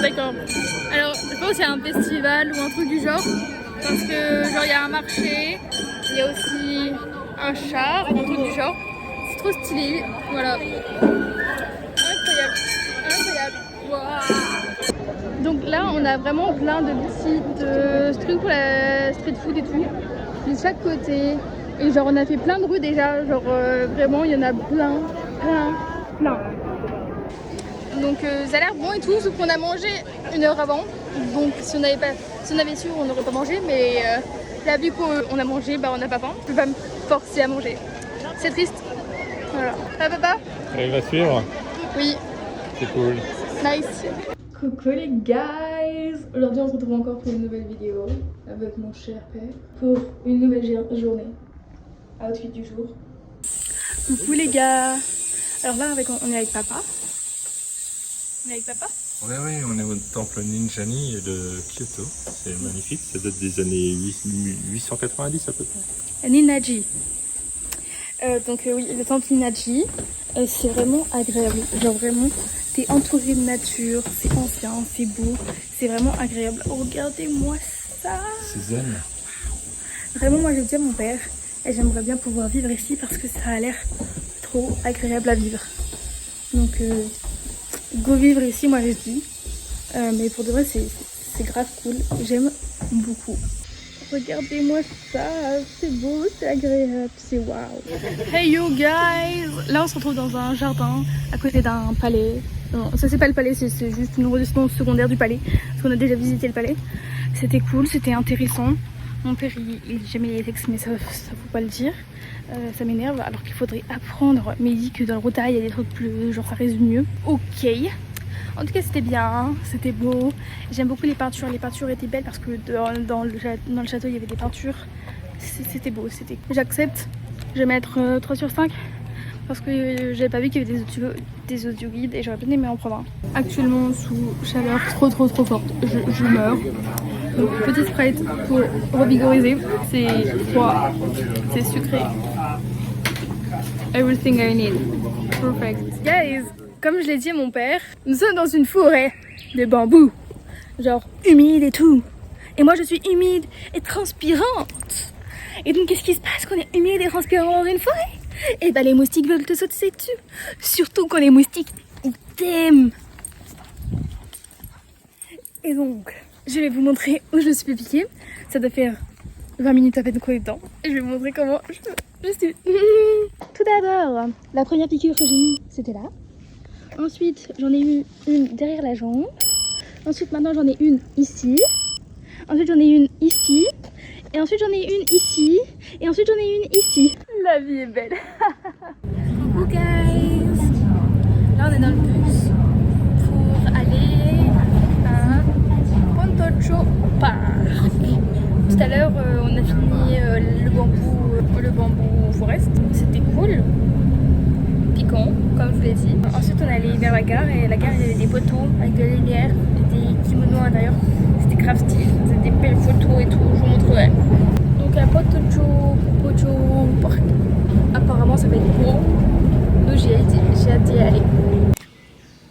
D'accord. Alors, je pense qu'il y a un festival ou un truc du genre. Parce que, genre, il y a un marché, il y a aussi un char, un truc du genre. C'est trop stylé. Voilà. Incroyable. Incroyable. Wow. Donc là, on a vraiment plein de petits trucs pour la street food et tout. De chaque côté. Et genre, on a fait plein de rues déjà. Genre, vraiment, il y en a plein. Donc ça a l'air bon et tout, sauf qu'on a mangé 1 heure avant. Donc si on avait su, on n'aurait pas mangé. Mais là, vu qu'on a mangé, bah on n'a pas faim. Je peux pas me forcer à manger. C'est triste. Voilà. Ah, papa? Il va suivre. Oui. C'est cool. Nice. Coucou les guys. Aujourd'hui on se retrouve encore pour une nouvelle vidéo avec mon cher père pour une nouvelle journée. Outfit du jour. Coucou les gars. Alors là on est avec papa. On est avec papa? Oui, on est au temple Ninjani de Kyoto. C'est magnifique, ça date des années 890 à peu près. Ninnaji. Donc oui, le temple Ninnaji, c'est vraiment agréable. Genre vraiment, t'es entouré de nature, c'est ancien, c'est beau, c'est vraiment agréable. Oh, regardez-moi ça. C'est zen. Vraiment, moi je dis à mon père, et j'aimerais bien pouvoir vivre ici parce que ça a l'air trop agréable à vivre. Donc go vivre ici, moi je dis. Mais pour de vrai, c'est grave cool. J'aime beaucoup. Regardez-moi ça, c'est beau, c'est agréable, c'est waouh. Hey you guys! Là on se retrouve dans un jardin à côté d'un palais. Non, ça c'est pas le palais, c'est juste une résidence secondaire du palais. Parce qu'on a déjà visité le palais. C'était cool, c'était intéressant. Mon père il dit jamais les textes, mais ça faut pas le dire. Ça m'énerve alors qu'il faudrait apprendre. Mais il dit que dans le retard il y a des trucs plus, genre ça résume mieux. Ok. En tout cas c'était bien, c'était beau. J'aime beaucoup les peintures étaient belles parce que dans le château il y avait des peintures. C'était beau, j'accepte, je vais mettre 3 sur 5 parce que j'avais pas vu qu'il y avait des audio guides et j'aurais bien aimé en prendre un. Actuellement sous chaleur trop forte, je meurs. Donc petite Sprite pour revigoriser, c'est froid, c'est sucré. Everything I need, perfect. Guys! Comme je l'ai dit à mon père, nous sommes dans une forêt de bambou, genre humide et tout. Et moi je suis humide et transpirante. Et donc qu'est-ce qui se passe quand on est humide et transpirant dans une forêt? Et bah les moustiques veulent te sauter dessus. Surtout quand les moustiques ils t'aiment. Et donc je vais vous montrer où je me suis fait piquer. Ça doit faire 20 minutes à peine qu'on est dedans. Et je vais vous montrer comment je suis. Tout d'abord, la première piqûre que j'ai eue c'était là. Ensuite, j'en ai eu une derrière la jambe. Ensuite, maintenant, j'en ai une ici. Ensuite, j'en ai une ici. Et ensuite, j'en ai une ici. Et ensuite, j'en ai une ici. La vie est belle. Coucou, guys. Là, on est dans le bus pour aller à Pontocho Park. Tout à l'heure, on a fini le bambou forest. C'était cool. Piquant, comme je vous l'ai dit. Ensuite on est allé vers la gare et la gare il y avait des poteaux avec de la lumière, des kimonos à l'intérieur. C'était grave stylé, c'était des belles photos et tout, je vous montrerai. Donc à Pontocho Park. Apparemment ça va être beau. Donc j'ai hâte d'y aller.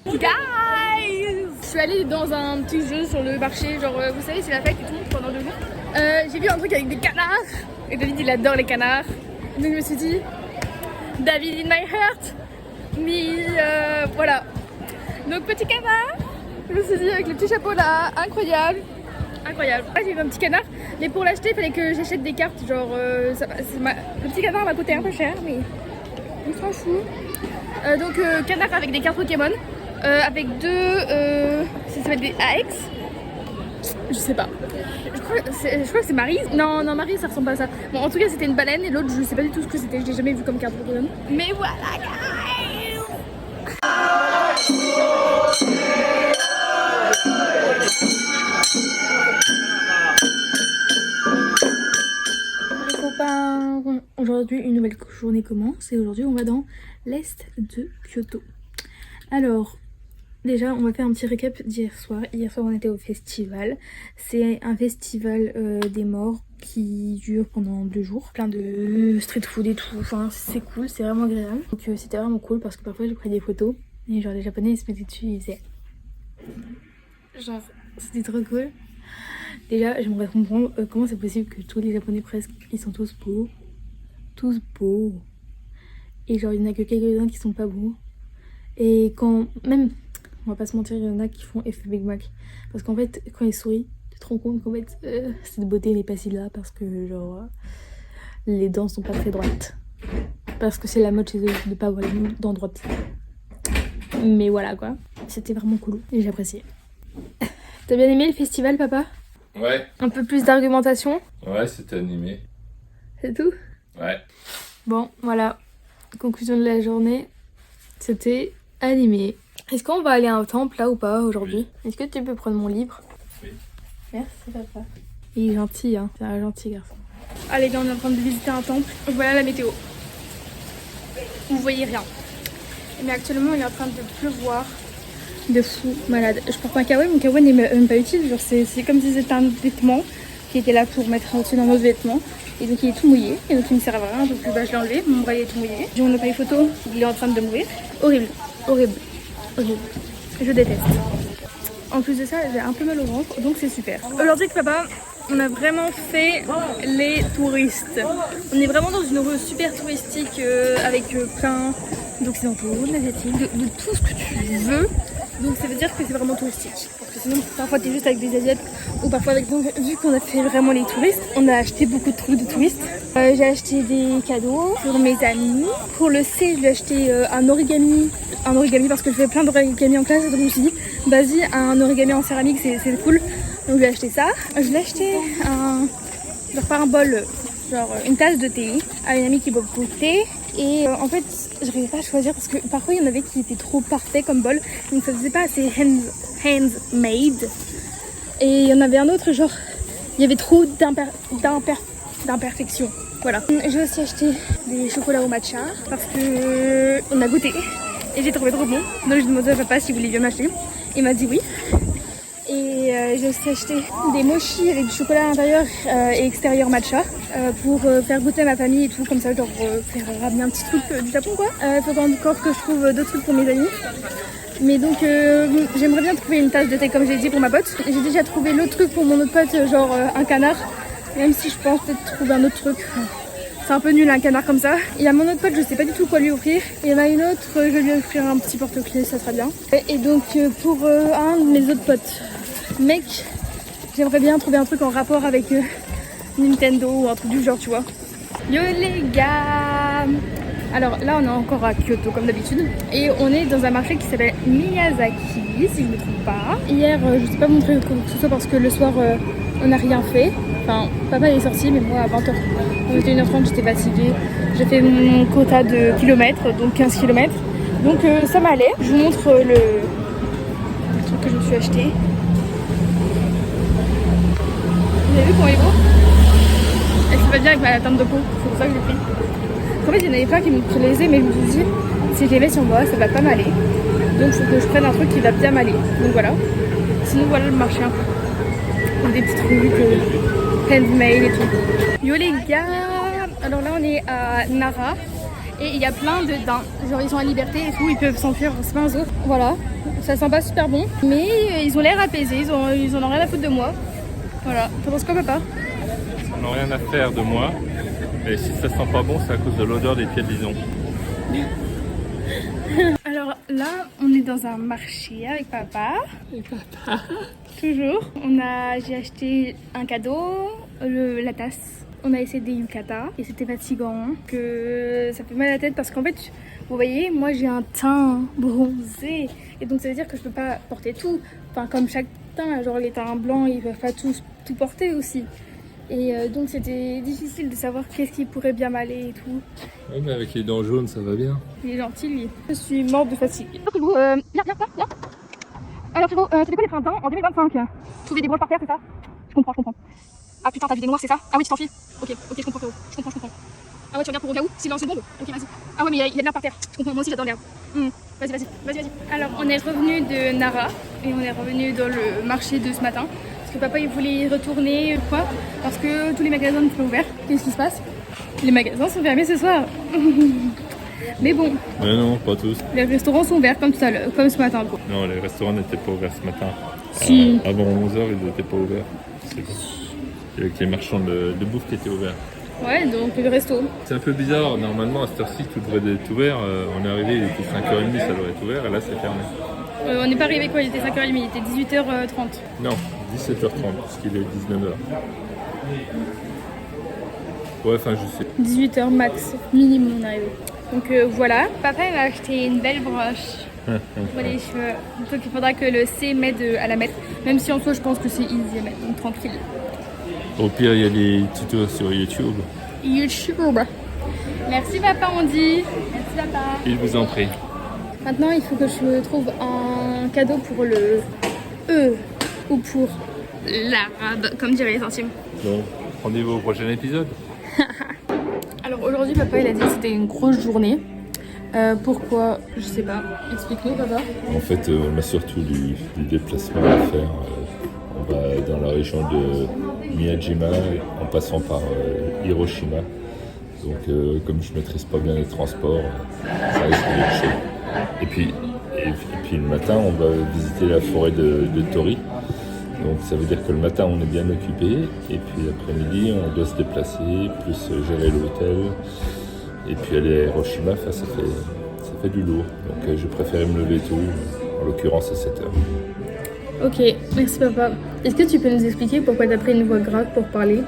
Guys! Je suis allée dans un petit jeu sur le marché, genre vous savez c'est la fête et tout pendant 2 jours. J'ai vu un truc avec des canards et David il adore les canards. Donc je me suis dit David in my heart, Mais voilà. Donc petit canard. Je me suis dit avec le petit chapeau là, incroyable. Incroyable. J'ai eu un petit canard, mais pour l'acheter, il fallait que j'achète des cartes. Genre, le petit canard m'a coûté un peu cher, mais il s'en fout. Donc, canard avec des cartes Pokémon, avec deux. Ça s'appelle des AX. Je sais pas. Je crois que c'est Marie. Non, Marie, ça ressemble pas à ça. Bon, en tout cas, c'était une baleine et l'autre, je sais pas du tout ce que c'était. Je l'ai jamais vu comme carte Pokémon. Mais voilà, guys! Aujourd'hui, une nouvelle journée commence et aujourd'hui, on va dans l'est de Kyoto. Alors, déjà, on va faire un petit récap d'hier soir. Hier soir, on était au festival. C'est un festival des morts qui dure pendant 2 jours. Plein de street food et tout. Enfin, c'est cool, c'est vraiment agréable. Donc, c'était vraiment cool parce que parfois, j'ai pris des photos et genre les Japonais, ils se mettaient dessus et ils faisaient... Genre, c'était trop cool. Déjà, j'aimerais comprendre comment c'est possible que tous les Japonais presque, ils sont tous beaux. Tous beaux. Et genre, il n'y en a que quelques-uns qui sont pas beaux. Et quand... Même, on va pas se mentir, il y en a qui font effet Big Mac. Parce qu'en fait, quand ils sourient, tu te rends compte qu'en fait, cette beauté n'est pas si là. Parce que genre, les dents sont pas très droites. Parce que c'est la mode chez eux de pas avoir les dents droites. Mais voilà quoi. C'était vraiment cool et j'ai apprécié. T'as bien aimé le festival, papa? Ouais. Un peu plus d'argumentation? Ouais, c'était animé. C'est tout? Ouais. Bon, voilà. Conclusion de la journée. C'était animé. Est-ce qu'on va aller à un temple là ou pas aujourd'hui? Oui. Est-ce que tu peux prendre mon livre? Oui. Merci, papa. Il est gentil, hein. C'est un gentil garçon. Allez, là, on est en train de visiter un temple. Voilà la météo. Vous voyez rien. Mais actuellement, il est en train de pleuvoir. De fou malade. Je porte un kawaii, mon kawaii n'est même pas utile. Genre, c'est comme si c'était un vêtement qui était là pour mettre au-dessus d'un autre vêtement. Et donc il est tout mouillé. Et donc il ne sert à rien. Donc bah, je l'ai enlevé. Mon bras est tout mouillé. J'ai mon appareil photo. Il est en train de mourir. Horrible. Horrible. Horrible. Je déteste. En plus de ça, j'ai un peu mal au ventre. Donc c'est super. Aujourd'hui, avec papa, on a vraiment fait les touristes. On est vraiment dans une rue super touristique avec plein d'occidentaux, d'asiatiques, de tout ce que tu veux. Donc ça veut dire que c'est vraiment touristique. Parce que sinon parfois t'es juste avec des asiates ou parfois avec... Donc vu qu'on a fait vraiment les touristes, on a acheté beaucoup de trucs de touristes. J'ai acheté des cadeaux pour mes amis. Pour le C, je lui ai acheté un origami parce que je fais plein d'origami en classe. Donc je me suis dit, vas-y, un origami en céramique c'est cool. Donc je lui ai acheté ça. Je lui ai acheté pas un bol, genre une tasse de thé à une amie qui boit beaucoup de thé. Et en fait, j'arrivais pas à choisir parce que parfois il y en avait qui étaient trop parfaits comme bol, donc ça faisait pas assez handmade. Et il y en avait un autre, genre, il y avait trop d'imperfections. Voilà. J'ai aussi acheté des chocolats au matcha parce que on a goûté et j'ai trouvé trop bon. Donc je demandais à papa s'il voulait bien m'acheter. Il m'a dit oui. Et j'ai aussi acheté des mochis avec du chocolat à l'intérieur et extérieur matcha pour faire goûter à ma famille et tout, comme ça, genre faire ramener un petit truc du Japon quoi. Faut encore que je trouve d'autres trucs pour mes amis. Mais donc j'aimerais bien trouver une tasse de thé comme j'ai dit pour ma pote. J'ai déjà trouvé l'autre truc pour mon autre pote, genre un canard. Même si je pense peut-être trouver un autre truc. C'est un peu nul un canard comme ça. Il y a mon autre pote, je sais pas du tout quoi lui offrir. Il y en a une autre, je vais lui offrir un petit porte-clés, ça sera bien. Et donc pour un de mes autres potes, mec, j'aimerais bien trouver un truc en rapport avec Nintendo ou un truc du genre, tu vois. Yo les gars! Alors là on est encore à Kyoto comme d'habitude et on est dans un marché qui s'appelle Miyazaki si je ne me trompe pas. Hier je ne sais pas montrer quoi que ce soit parce que le soir on n'a rien fait. Enfin papa il est sorti mais moi à 20h, 21h30 j'étais fatiguée. J'ai fait mon quota de kilomètres, donc 15 km. Donc ça m'allait. Je vous montre le truc que je me suis acheté. Vous avez vu comment il est beau? Elle se va bien avec ma teinte de peau, c'est pour ça que j'ai pris. En fait, il y en avait plein qui me plaisaient, mais je me suis dit, si je les mets sur moi, ça va pas m'aller. Donc, il faut que je prenne un truc qui va bien m'aller. Donc voilà. Sinon, voilà le marché un peu. Des petits trucs handmade et tout. Yo les gars! Alors là, on est à Nara. Et il y a plein de daims. Genre, ils sont à liberté et tout, ils peuvent s'enfuir, c'est pas un zoo. Voilà. Ça sent pas super bon. Mais ils ont l'air apaisés, ils en ont rien à foutre de moi. Voilà. T'en penses quoi, papa? Ils n'ont rien à faire de moi. Et si ça sent pas bon, c'est à cause de l'odeur des pieds de bison. Alors là, on est dans un marché avec papa. Et papa. Toujours. J'ai acheté un cadeau, la tasse. On a essayé des yucata et c'était fatigant, que ça fait mal à la tête parce qu'en fait, vous voyez, moi j'ai un teint bronzé et donc ça veut dire que je peux pas porter tout. Enfin, comme chaque teint, genre les teints blancs, ils peuvent pas tout porter aussi. Et donc c'était difficile de savoir qu'est-ce qui pourrait bien m'aller et tout. Oui, mais avec les dents jaunes, ça va bien. Il est gentil lui. Je suis morte de fatigue. Frérot, viens. Alors frérot, c'était quoi les printemps en 2025? Trouver des broches par terre, c'est ça? Je comprends. Ah putain, t'as vu des noirs, c'est ça? Ah oui, tu t'en fies? Ok, je comprends frérot, je comprends. Ah ouais, tu regardes pour au cas où? Silence de bombe? Ok, vas-y. Ah ouais, mais il y a de l'herbe par terre. Je comprends, moi aussi j'adore l'herbe. Vas-y. Alors, on est revenu de Nara et on est revenu dans le marché de ce matin. Parce que papa il voulait y retourner, quoi? Parce que tous les magasins ne sont pas ouverts. Qu'est-ce qui se passe? Les magasins sont fermés ce soir. Mais bon. Mais non, pas tous. Les restaurants sont ouverts comme tout à l'heure, comme ce matin. Quoi. Non, les restaurants n'étaient pas ouverts ce matin. Si. Avant 11h, ils n'étaient pas ouverts. Il y avait que les marchands de bouffe qui étaient ouverts. Ouais, donc le resto. C'est un peu bizarre. Normalement, à cette heure-ci, tout devrait être ouvert. On est arrivé, il était 5h30, ça devrait être ouvert. Et là, c'est fermé. On n'est pas arrivé quoi, il était 5h30, il était 18h30. Non, 17h30, parce qu'il est 19h. Ouais, enfin, je sais. 18h max, minimum, on est arrivé. Donc voilà, papa il m'a acheté une belle broche pour les cheveux. Donc il faudra que le C m'aide à la mettre. Même si en soi je pense que c'est easy à mettre, donc tranquille. Au pire, il y a des tutos sur YouTube. YouTube. Merci papa, on dit. Merci papa. Il vous en prie. Maintenant il faut que je trouve un cadeau pour le E ou pour l'arabe, comme diraient les intimes. Bon, rendez-vous au prochain épisode. Alors aujourd'hui papa il a dit que c'était une grosse journée. Pourquoi? Je sais pas. Explique-nous papa. En fait, on a surtout du déplacement à faire. On va dans la région de Miyajima en passant par Hiroshima. Donc comme je maîtrise pas bien les transports, ça risque d'être chaud. Et puis le matin, on va visiter la forêt de Tori. Donc ça veut dire que le matin on est bien occupé et puis l'après-midi on doit se déplacer, plus gérer l'hôtel et puis aller à Hiroshima, ça fait du lourd. Donc je préfère me lever tôt, en l'occurrence à 7h. Ok, merci papa. Est-ce que tu peux nous expliquer pourquoi tu as pris une voix grave pour parler?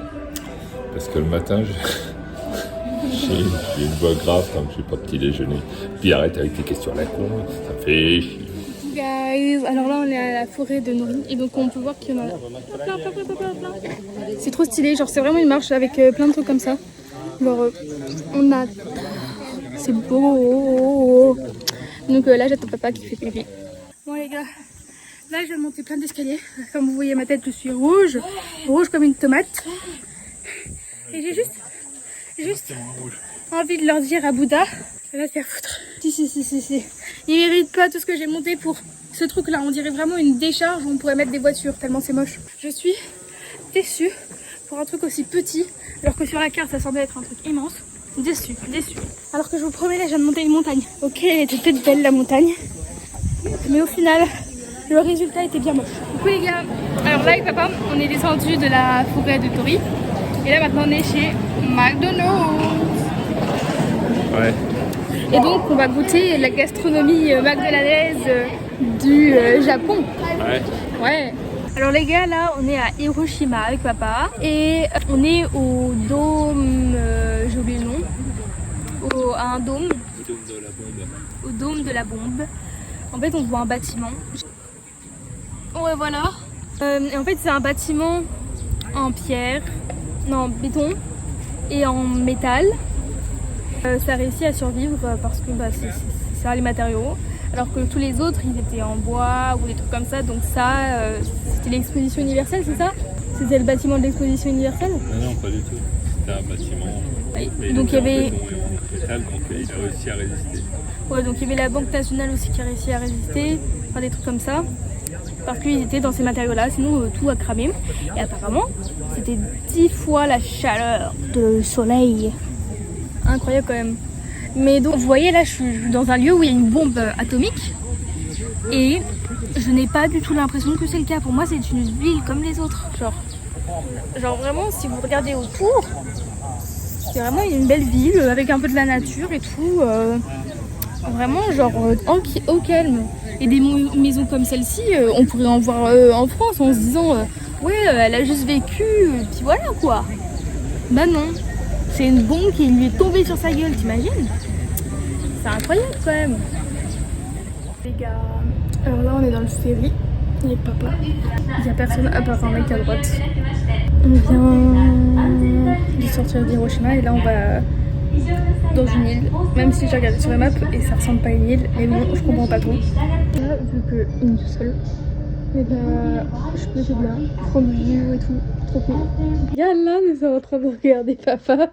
Parce que le matin j'ai une voix grave tant que j'ai pas petit déjeuner. Puis arrête avec tes questions à la con, ça me fait chier. Guys, alors là on est à la forêt de Nori et donc on peut voir qu'il y en a plein. C'est trop stylé, genre c'est vraiment une marche avec plein de trucs comme ça. Genre on a... C'est beau. Donc là j'attends papa qui fait pipi. Bon les gars, là je vais monter plein d'escaliers. Comme vous voyez ma tête je suis rouge comme une tomate. Et j'ai juste envie de leur dire à Bouddha, va te faire foutre. Si. Il mérite pas tout ce que j'ai monté pour ce truc là. On dirait vraiment une décharge où on pourrait mettre des voitures tellement c'est moche. Je suis déçue pour un truc aussi petit alors que sur la carte ça semblait être un truc immense. Déçue. Alors que je vous promets là je viens de monter une montagne. Ok, elle était peut-être belle la montagne, mais au final le résultat était bien moche. Du coup les gars, alors là avec papa on est descendu de la forêt de Tori et là maintenant on est chez McDonald's. Ouais. Et donc on va goûter la gastronomie McDonald's du Japon. Ouais. Alors les gars, là on est à Hiroshima avec papa et on est au dôme, j'ai oublié le nom, à un dôme. Au dôme de la bombe. En fait on voit un bâtiment. Ouais voilà. Et en fait c'est un bâtiment en pierre, non béton et en métal. Ça a réussi à survivre parce que c'est ça les matériaux, alors que tous les autres ils étaient en bois ou des trucs comme ça. Donc ça c'était l'exposition universelle, c'est ça? C'était le bâtiment de l'exposition universelle? Non, pas du tout. C'était un bâtiment. Oui. Donc il y avait. Donc il a réussi à résister. Ouais, donc il y avait la Banque nationale aussi qui a réussi à résister, enfin des trucs comme ça. Parce qu'ils étaient dans ces matériaux-là, sinon tout a cramé. Et apparemment, c'était 10 fois la chaleur du soleil. Incroyable quand même. Mais donc vous voyez là je suis dans un lieu où il y a une bombe atomique et je n'ai pas du tout l'impression que c'est le cas. Pour moi c'est une ville comme les autres. Genre vraiment si vous regardez autour, c'est vraiment une belle ville avec un peu de la nature et tout. Vraiment, genre au calme. Et des maisons comme celle-ci, on pourrait en voir en France en se disant ouais, elle a juste vécu, puis voilà quoi. Bah non, c'est une bombe qui lui est tombée sur sa gueule, t'imagines? C'est incroyable quand même. Les gars, alors là on est dans le ferry, il y a papa, il y a personne à part un mec à droite. On vient de sortir d'Hiroshima et là on va dans une île, même si j'ai regardé sur la map et ça ressemble pas à une île, mais bon, je comprends pas trop. Là, vu qu'il est tout seul, et bah, je peux être là, prendre du view et tout, trop cool. Regarde là, nous sommes en train de regarder papa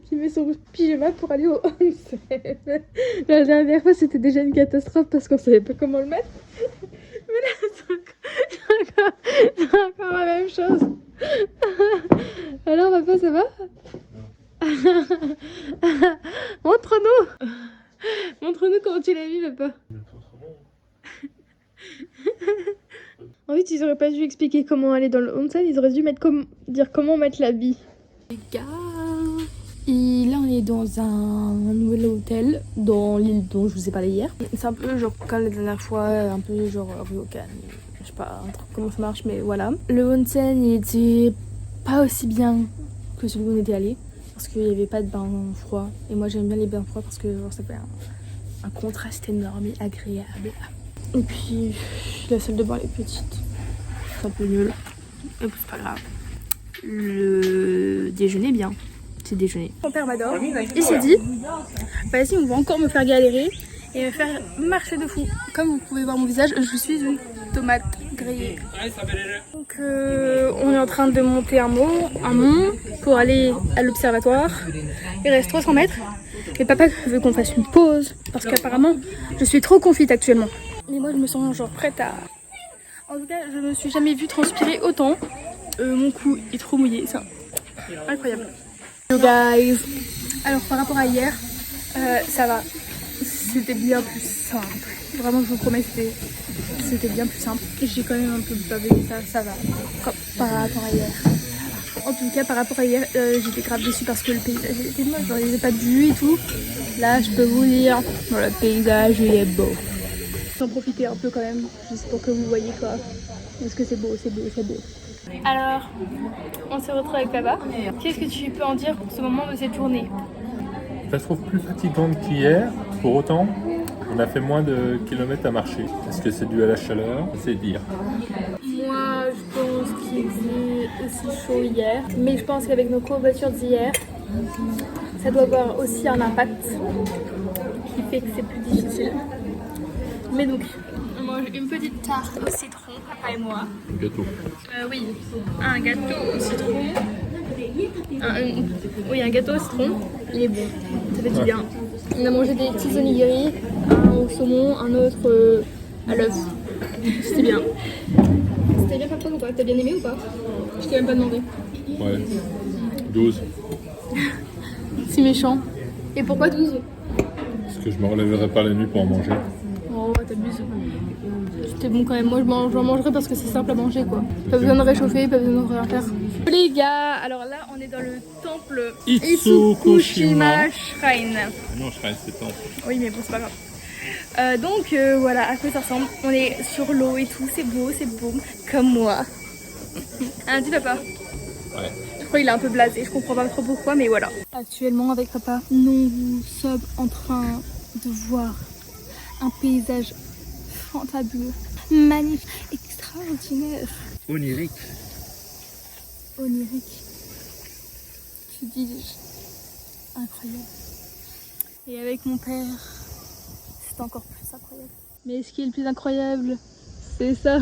qui met son pyjama pour aller au onsen. La dernière fois, c'était déjà une catastrophe parce qu'on savait pas comment le mettre. Mais là, c'est encore la même chose. Alors, papa, ça va? Montre-nous! Montre-nous comment tu l'as vu, papa. En fait, ils auraient pas dû expliquer comment aller dans le onsen, ils auraient dû dire comment mettre l'habit. Les gars, et là on est dans un nouvel hôtel dans l'île dont je vous ai parlé hier. C'est un peu genre comme la dernière fois, un peu genre ryokan. Je sais pas comment ça marche, mais voilà. Le onsen il était pas aussi bien que celui où on était allé. Parce qu'il n'y avait pas de bain froid. Et moi j'aime bien les bains froids parce que genre, ça fait un contraste énorme et agréable. Et puis la salle de bain elle est petite. C'est un peu nul. Mais c'est pas grave. Le déjeuner bien. C'est déjeuner. Mon père m'adore. Il s'est dit, vas-y on va encore me faire galérer et me faire marcher de fou. Comme vous pouvez voir mon visage, je suis une tomate grillée. Donc on est en train de monter un mont pour aller à l'observatoire. Il reste 300 mètres. Et papa veut qu'on fasse une pause parce qu'apparemment je suis trop confite actuellement. Mais moi je me sens genre prête à... En tout cas je me suis jamais vue transpirer autant. Mon cou est trop mouillé, c'est incroyable. Hello guys. Alors par rapport à hier, ça va. C'était bien plus simple. Vraiment je vous promets c'était bien plus simple. J'ai quand même un peu bavé, ça va. Comme par rapport à hier. En tout cas par rapport à hier, j'étais grave déçue parce que le paysage était moche, genre il n'y avait pas de vue et tout. Là je peux vous dire, bon, le paysage il est beau. J'en profiter un peu quand même, juste pour que vous voyez quoi. Parce que c'est beau, c'est beau, c'est beau. Alors, on se retrouve avec papa. Qu'est-ce que tu peux en dire pour ce moment de cette journée? Je la trouve plus fatigante qu'hier. Pour autant, on a fait moins de kilomètres à marcher. Est-ce que c'est dû à la chaleur? C'est dire. Moi, je pense qu'il faisait aussi chaud hier. Mais je pense qu'avec nos courbatures d'hier, ça doit avoir aussi un impact qui fait que c'est plus difficile. Mais donc, on mange une petite tarte au citron, papa et moi. Un gâteau. Oui, un gâteau au citron. Oui, un gâteau au citron. Il est bon, ça fait du bien. On a mangé des petits onigiri, un au saumon, un autre à l'œuf. C'était bien. C'était bien papa ou pas? T'as bien aimé ou pas? Je t'ai même pas demandé. Ouais. 12. C'est méchant. Et pourquoi 12? Parce que je me relèverai pas la nuit pour en manger. Oh, t'abuses. C'était bon quand même. Moi, j'en mangerai parce que c'est simple à manger, quoi. Pas besoin de réchauffer, pas besoin de rien faire. Les gars, alors là, on est dans le temple Itsukushima Shrine. Non, Shrine, c'est temple. Oui, mais bon, c'est pas grave. Donc, voilà, à quoi ça ressemble. On est sur l'eau et tout. C'est beau, comme moi. Hein, dis papa? Ouais. Je crois qu'il est un peu blasé. Je comprends pas trop pourquoi, mais voilà. Actuellement, avec papa, nous sommes en train de voir un paysage fantabuleux, magnifique, extraordinaire. Onirique. Onirique. Que dis-je? Incroyable. Et avec mon père, c'est encore plus incroyable. Mais ce qui est le plus incroyable, c'est ça.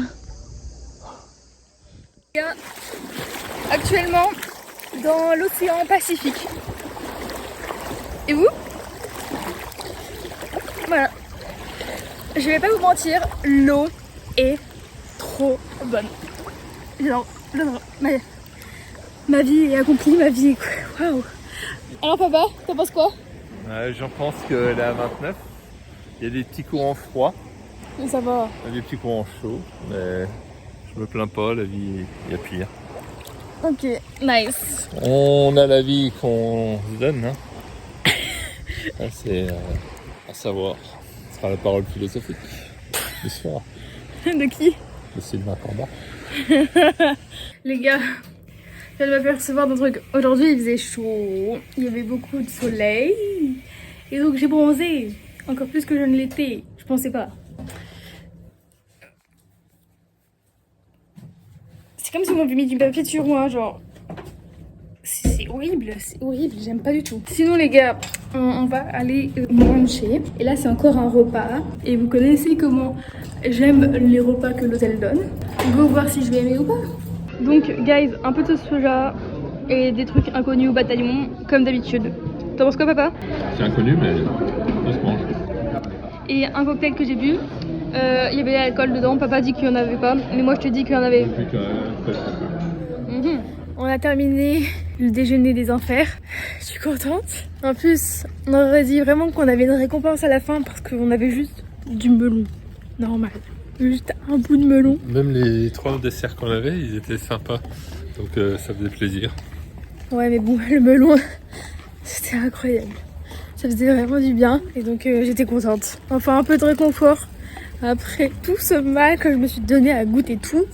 Actuellement, dans l'océan Pacifique. Et vous? Voilà. Je vais pas vous mentir, l'eau est trop bonne. Genre, ma vie est accomplie, ma vie est... Waouh. Alors papa, t'en penses quoi? J'en pense qu'elle est à 29. Il y a des petits courants froids. Mais ça va. Il y a des petits courants chauds. Mais je me plains pas, la vie, il y a pire. Ok, nice. On a la vie qu'on se donne. Hein. Ça, c'est À savoir, ce sera la parole philosophique du soir De qui? de Sylvain Corbin. Les gars, je viens de m'apercevoir d'un truc. Aujourd'hui il faisait chaud, il y avait beaucoup de soleil et donc j'ai bronzé. Encore plus que je ne l'étais, je pensais pas. C'est comme si on m'avait mis du papier sur moi, genre. C'est horrible, j'aime pas du tout. Sinon les gars, on va aller manger. Et là c'est encore un repas. Et vous connaissez comment j'aime les repas que l'hôtel donne. Go voir si je vais aimer ou pas. Donc guys, un peu de soja et des trucs inconnus au bataillon, comme d'habitude. T'en penses quoi papa? C'est inconnu, mais ça se mange. Et un cocktail que j'ai bu, il y avait de l'alcool dedans. Papa dit qu'il n'y en avait pas, mais moi je te dis qu'il y en avait. Depuis que On a terminé le déjeuner des enfers. Je suis contente. En plus, on aurait dit vraiment qu'on avait une récompense à la fin parce qu'on avait juste du melon. Normal. Juste un bout de melon. Même les 3 desserts qu'on avait, ils étaient sympas. Donc ça faisait plaisir. Ouais, mais bon, le melon, c'était incroyable. Ça faisait vraiment du bien. Et donc j'étais contente. Enfin, un peu de réconfort après tout ce mal que je me suis donné à goûter tout.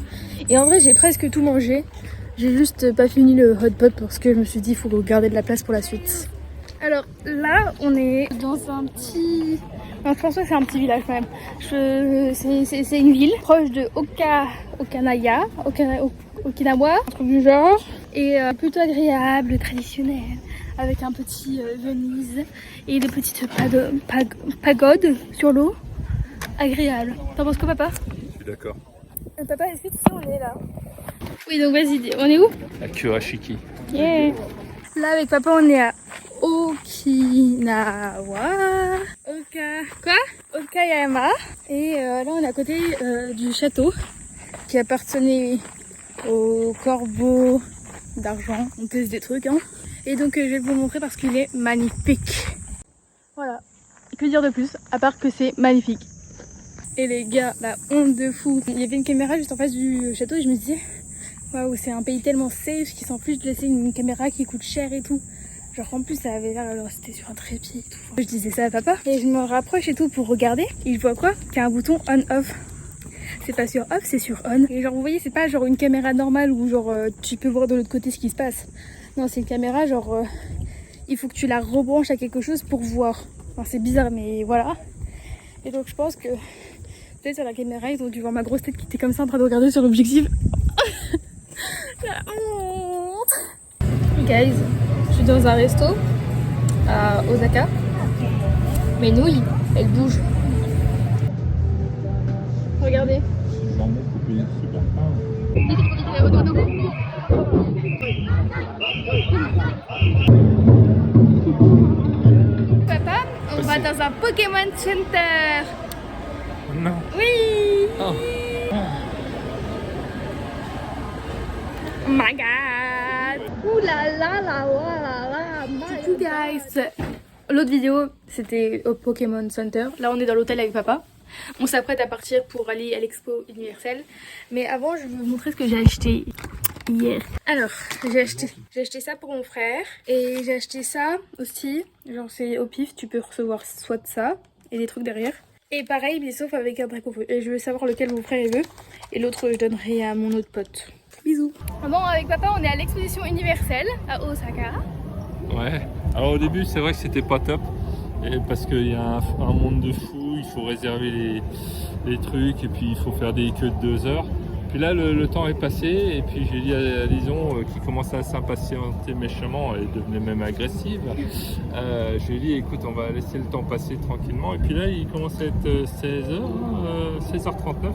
Et en vrai, j'ai presque tout mangé. J'ai juste pas fini le hot pot parce que je me suis dit il faut garder de la place pour la suite. Alors là, on est dans un petit... Non, je pense que c'est un petit village quand même. C'est une ville proche de Okinawa, un truc du genre. Et plutôt agréable, traditionnel, avec un petit Venise et des petites pagodes sur l'eau. Agréable. T'en penses quoi papa? Je suis d'accord. Papa, est-ce que tu sais où on est là? Oui, donc vas-y, on est où? À Kurashiki. Yeah. Là, avec papa, on est à Okinawa. Okayama. Et là, on est à côté du château qui appartenait au corbeau d'argent. On teste des trucs, hein. Et donc, je vais vous montrer parce qu'il est magnifique. Voilà. Que dire de plus, à part que c'est magnifique. Et les gars, la honte de fou. Il y avait une caméra juste en face du château et je me disais, waouh, c'est un pays tellement safe qu'ils s'en fichent de laisser une caméra qui coûte cher et tout. Genre en plus ça avait l'air, alors c'était sur un trépied et tout. Je disais ça à papa et je me rapproche et tout pour regarder. Et je vois quoi? Qu'il y a un bouton on-off. C'est pas sur off, c'est sur on. Et genre vous voyez, c'est pas genre une caméra normale où genre tu peux voir de l'autre côté ce qui se passe. Non, c'est une caméra genre il faut que tu la rebranches à quelque chose pour voir. Enfin c'est bizarre mais voilà. Et donc je pense que peut-être sur la caméra ils ont dû voir ma grosse tête qui était comme ça en train de regarder sur l'objectif. La honte. Guys, je suis dans un resto à Osaka. Mes nouilles, elles bougent. Regardez. Papa, on va dans un Pokémon Center. Non. Oui. Oh. Oh my god! Ouh là là là là là! Du coup, guys, l'autre vidéo c'était au Pokémon Center. Là, on est dans l'hôtel avec papa. On s'apprête à partir pour aller à l'expo universelle. Mais avant, je vais vous montrer ce que j'ai acheté hier. Alors, j'ai acheté ça pour mon frère. Et j'ai acheté ça aussi. Genre, c'est au pif, tu peux recevoir soit ça et des trucs derrière. Et pareil, mais sauf avec un Draco. Et je veux savoir lequel mon frère veut. Et l'autre, je donnerai à mon autre pote. Bisous. Bon, avec papa, on est à l'exposition universelle à Osaka. Ouais. Alors au début, c'est vrai que c'était pas top. Et parce qu'il y a un monde de fou, il faut réserver les trucs et puis il faut faire des queues de 2 heures. Puis là, le temps est passé et puis j'ai dit à Lison qui commençait à s'impatienter méchamment et devenait même agressive. Je lui ai dit, écoute, on va laisser le temps passer tranquillement. Et puis là, il commence à être 16h39.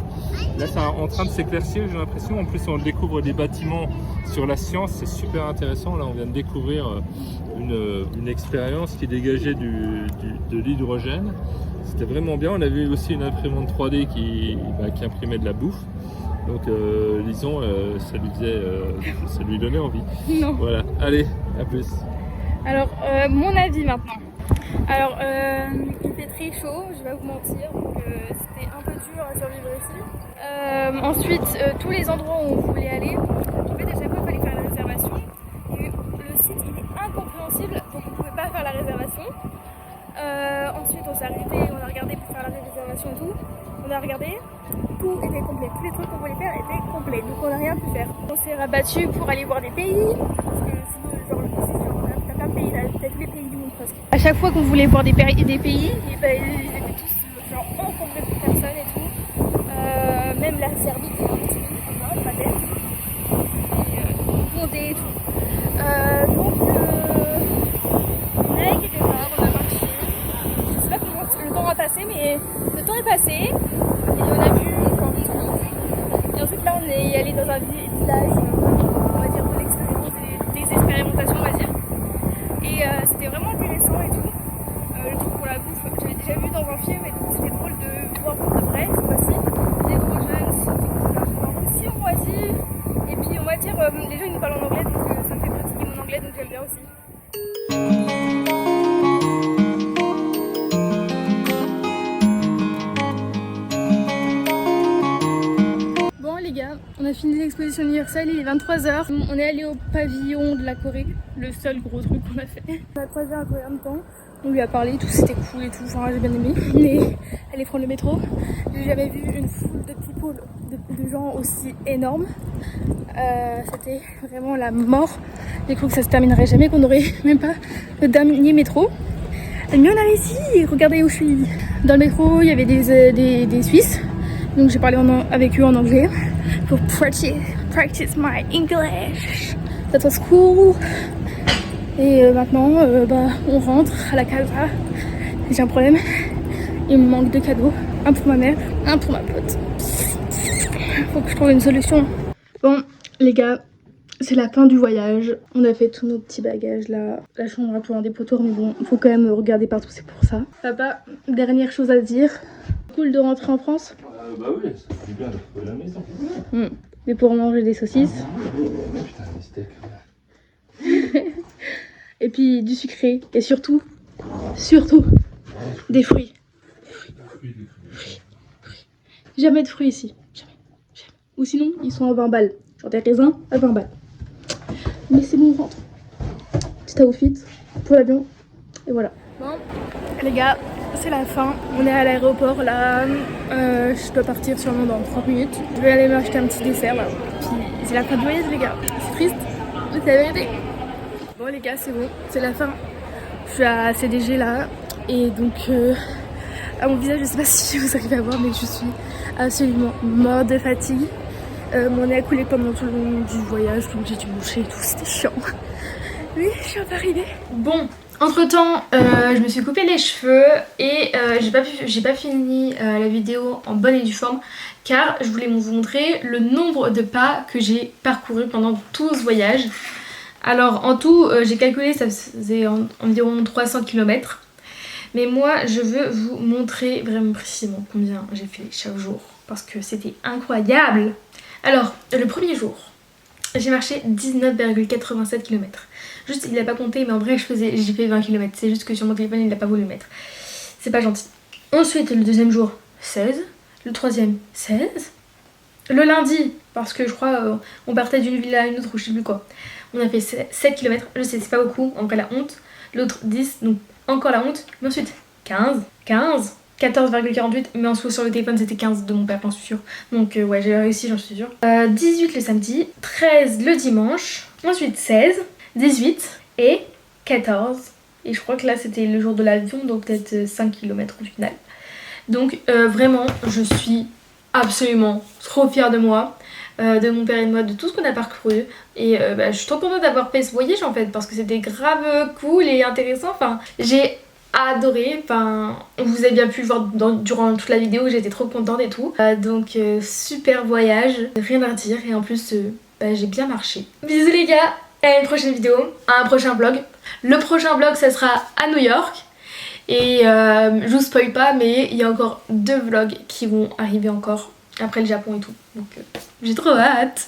Là, c'est en train de s'éclaircir, j'ai l'impression. En plus, on découvre des bâtiments sur la science, c'est super intéressant. Là, on vient de découvrir une expérience qui dégageait de l'hydrogène. C'était vraiment bien. On a vu aussi une imprimante 3D qui imprimait de la bouffe. Donc Lison, ça lui donnait envie. Non. Voilà, allez, à plus. Alors, mon avis maintenant. Alors, il fait très chaud, je vais pas vous mentir, donc c'était un peu dur à survivre ici. Ensuite, tous les endroits où on voulait aller, en fait à chaque fois il fallait faire la réservation. Et le site il est incompréhensible, donc on pouvait pas faire la réservation. ensuite on s'est arrêté, on a regardé pour faire la réservation et tout. On a regardé, tout était complet, tous les trucs qu'on voulait faire étaient complets, donc on n'a rien pu faire. On s'est rabattu pour aller voir des pays, parce que sinon genre le bus, t'as plein de pays, t'as tous les pays du monde presque. À chaque fois qu'on voulait voir des pays, et ben, ils étaient tous genre encombrés de personnes et tout. Même la Serbie qui est un petit pays comme moi, pas belle, et bondé et tout. Donc on a quelque part, on a marché, je sais pas comment le temps a passé, mais le temps est passé. Et on a vu encore des trucs. Et ensuite là on est allé dans un village, on va dire de l'expérience, des expérimentations on va dire. Et c'était vraiment intéressant et tout. Le truc pour la bouffe, j'avais déjà vu dans un film et donc c'était drôle de voir pour de vrai cette fois-ci. Des gros jeunes, aussi on va dire. Et puis on va dire, les gens ils nous parlent en anglais donc ça me fait pratiquer mon anglais donc j'aime bien aussi. On a fini l'exposition universelle, il est 23h. On est allé au pavillon de la Corée, le seul gros truc qu'on a fait. On a croisé un Coréen de temps, on lui a parlé, tout c'était cool et tout, enfin j'ai bien aimé. On est allé prendre le métro, j'ai jamais vu une foule de people, de gens aussi énorme. C'était vraiment la mort. J'ai cru que ça se terminerait jamais, qu'on n'aurait même pas le dernier métro. Mais on a réussi, regardez où je suis. Dans le métro, il y avait des Suisses, donc j'ai parlé avec eux en anglais. Pour practice my English. That was cool. Et maintenant, on rentre à la casa. J'ai un problème. Il me manque 2 cadeaux. Un pour ma mère, un pour ma pote. Faut que je trouve une solution. Bon, les gars, c'est la fin du voyage. On a fait tous nos petits bagages là. La chambre a pour un dépotoir, mais bon, faut quand même regarder partout, c'est pour ça. Papa, dernière chose à dire. Cool de rentrer en France. Bah oui, ça fait bien de retrouver la maison. Mais pour manger des saucisses. Putain, des steaks. Et puis du sucré. Et surtout, des fruits. Jamais de fruits ici. Jamais. Ou sinon, ils sont à 20 balles. Genre des raisins à 20 balles. Mais c'est bon, on rentre. Petit outfit pour l'avion. Et voilà. Bon, les gars, c'est la fin. On est à l'aéroport là. Je dois partir sûrement dans 30 minutes. Je vais aller m'acheter un petit dessert là. Puis c'est la fin du voyage, les gars. C'est triste, mais c'est la vérité. Bon, les gars, c'est bon. C'est la fin. Je suis à CDG là. Et donc, à mon visage, je sais pas si vous arrivez à voir, mais je suis absolument morte de fatigue. Mon nez a coulé pendant tout le long du voyage, donc j'ai dû moucher et tout. C'était chiant. Oui, je suis un peu arrivée. Bon. Entre temps, je me suis coupé les cheveux et j'ai pas fini la vidéo en bonne et due forme car je voulais vous montrer le nombre de pas que j'ai parcouru pendant tout ce voyage. Alors en tout, j'ai calculé, ça faisait environ 300 km. Mais moi, je veux vous montrer vraiment précisément combien j'ai fait chaque jour parce que c'était incroyable. Alors, le premier jour, j'ai marché 19,87 km. Juste, il n'a pas compté, mais en vrai, j'ai fait 20 km. C'est juste que sur mon téléphone, il n'a pas voulu le mettre. C'est pas gentil. Ensuite, le deuxième jour, 16. Le troisième, 16. Le lundi, parce que je crois on partait d'une ville à une autre ou je sais plus quoi. On a fait 7 km. Je sais, c'est pas beaucoup, en vrai, la honte. L'autre, 10, donc encore la honte. Mais ensuite, 15. 14,48, mais en soi sur le téléphone c'était 15 de mon père, j'en suis sûre. Donc ouais, j'ai réussi, j'en suis sûre. 18 le samedi, 13 le dimanche, ensuite 16, 18 et 14. Et je crois que là c'était le jour de l'avion, donc peut-être 5 km au final. Donc vraiment, je suis absolument trop fière de moi, de mon père et de moi, de tout ce qu'on a parcouru. Et je suis trop contente d'avoir fait ce voyage en fait, parce que c'était grave cool et intéressant. Enfin, j'ai adoré, enfin vous avez bien pu le voir durant toute la vidéo, j'étais trop contente et tout. Donc super voyage, rien à dire et en plus j'ai bien marché. Bisous les gars, à une prochaine vidéo, à un prochain vlog. Le prochain vlog ça sera à New York et je vous spoil pas mais il y a encore 2 vlogs qui vont arriver encore après le Japon et tout. Donc j'ai trop hâte.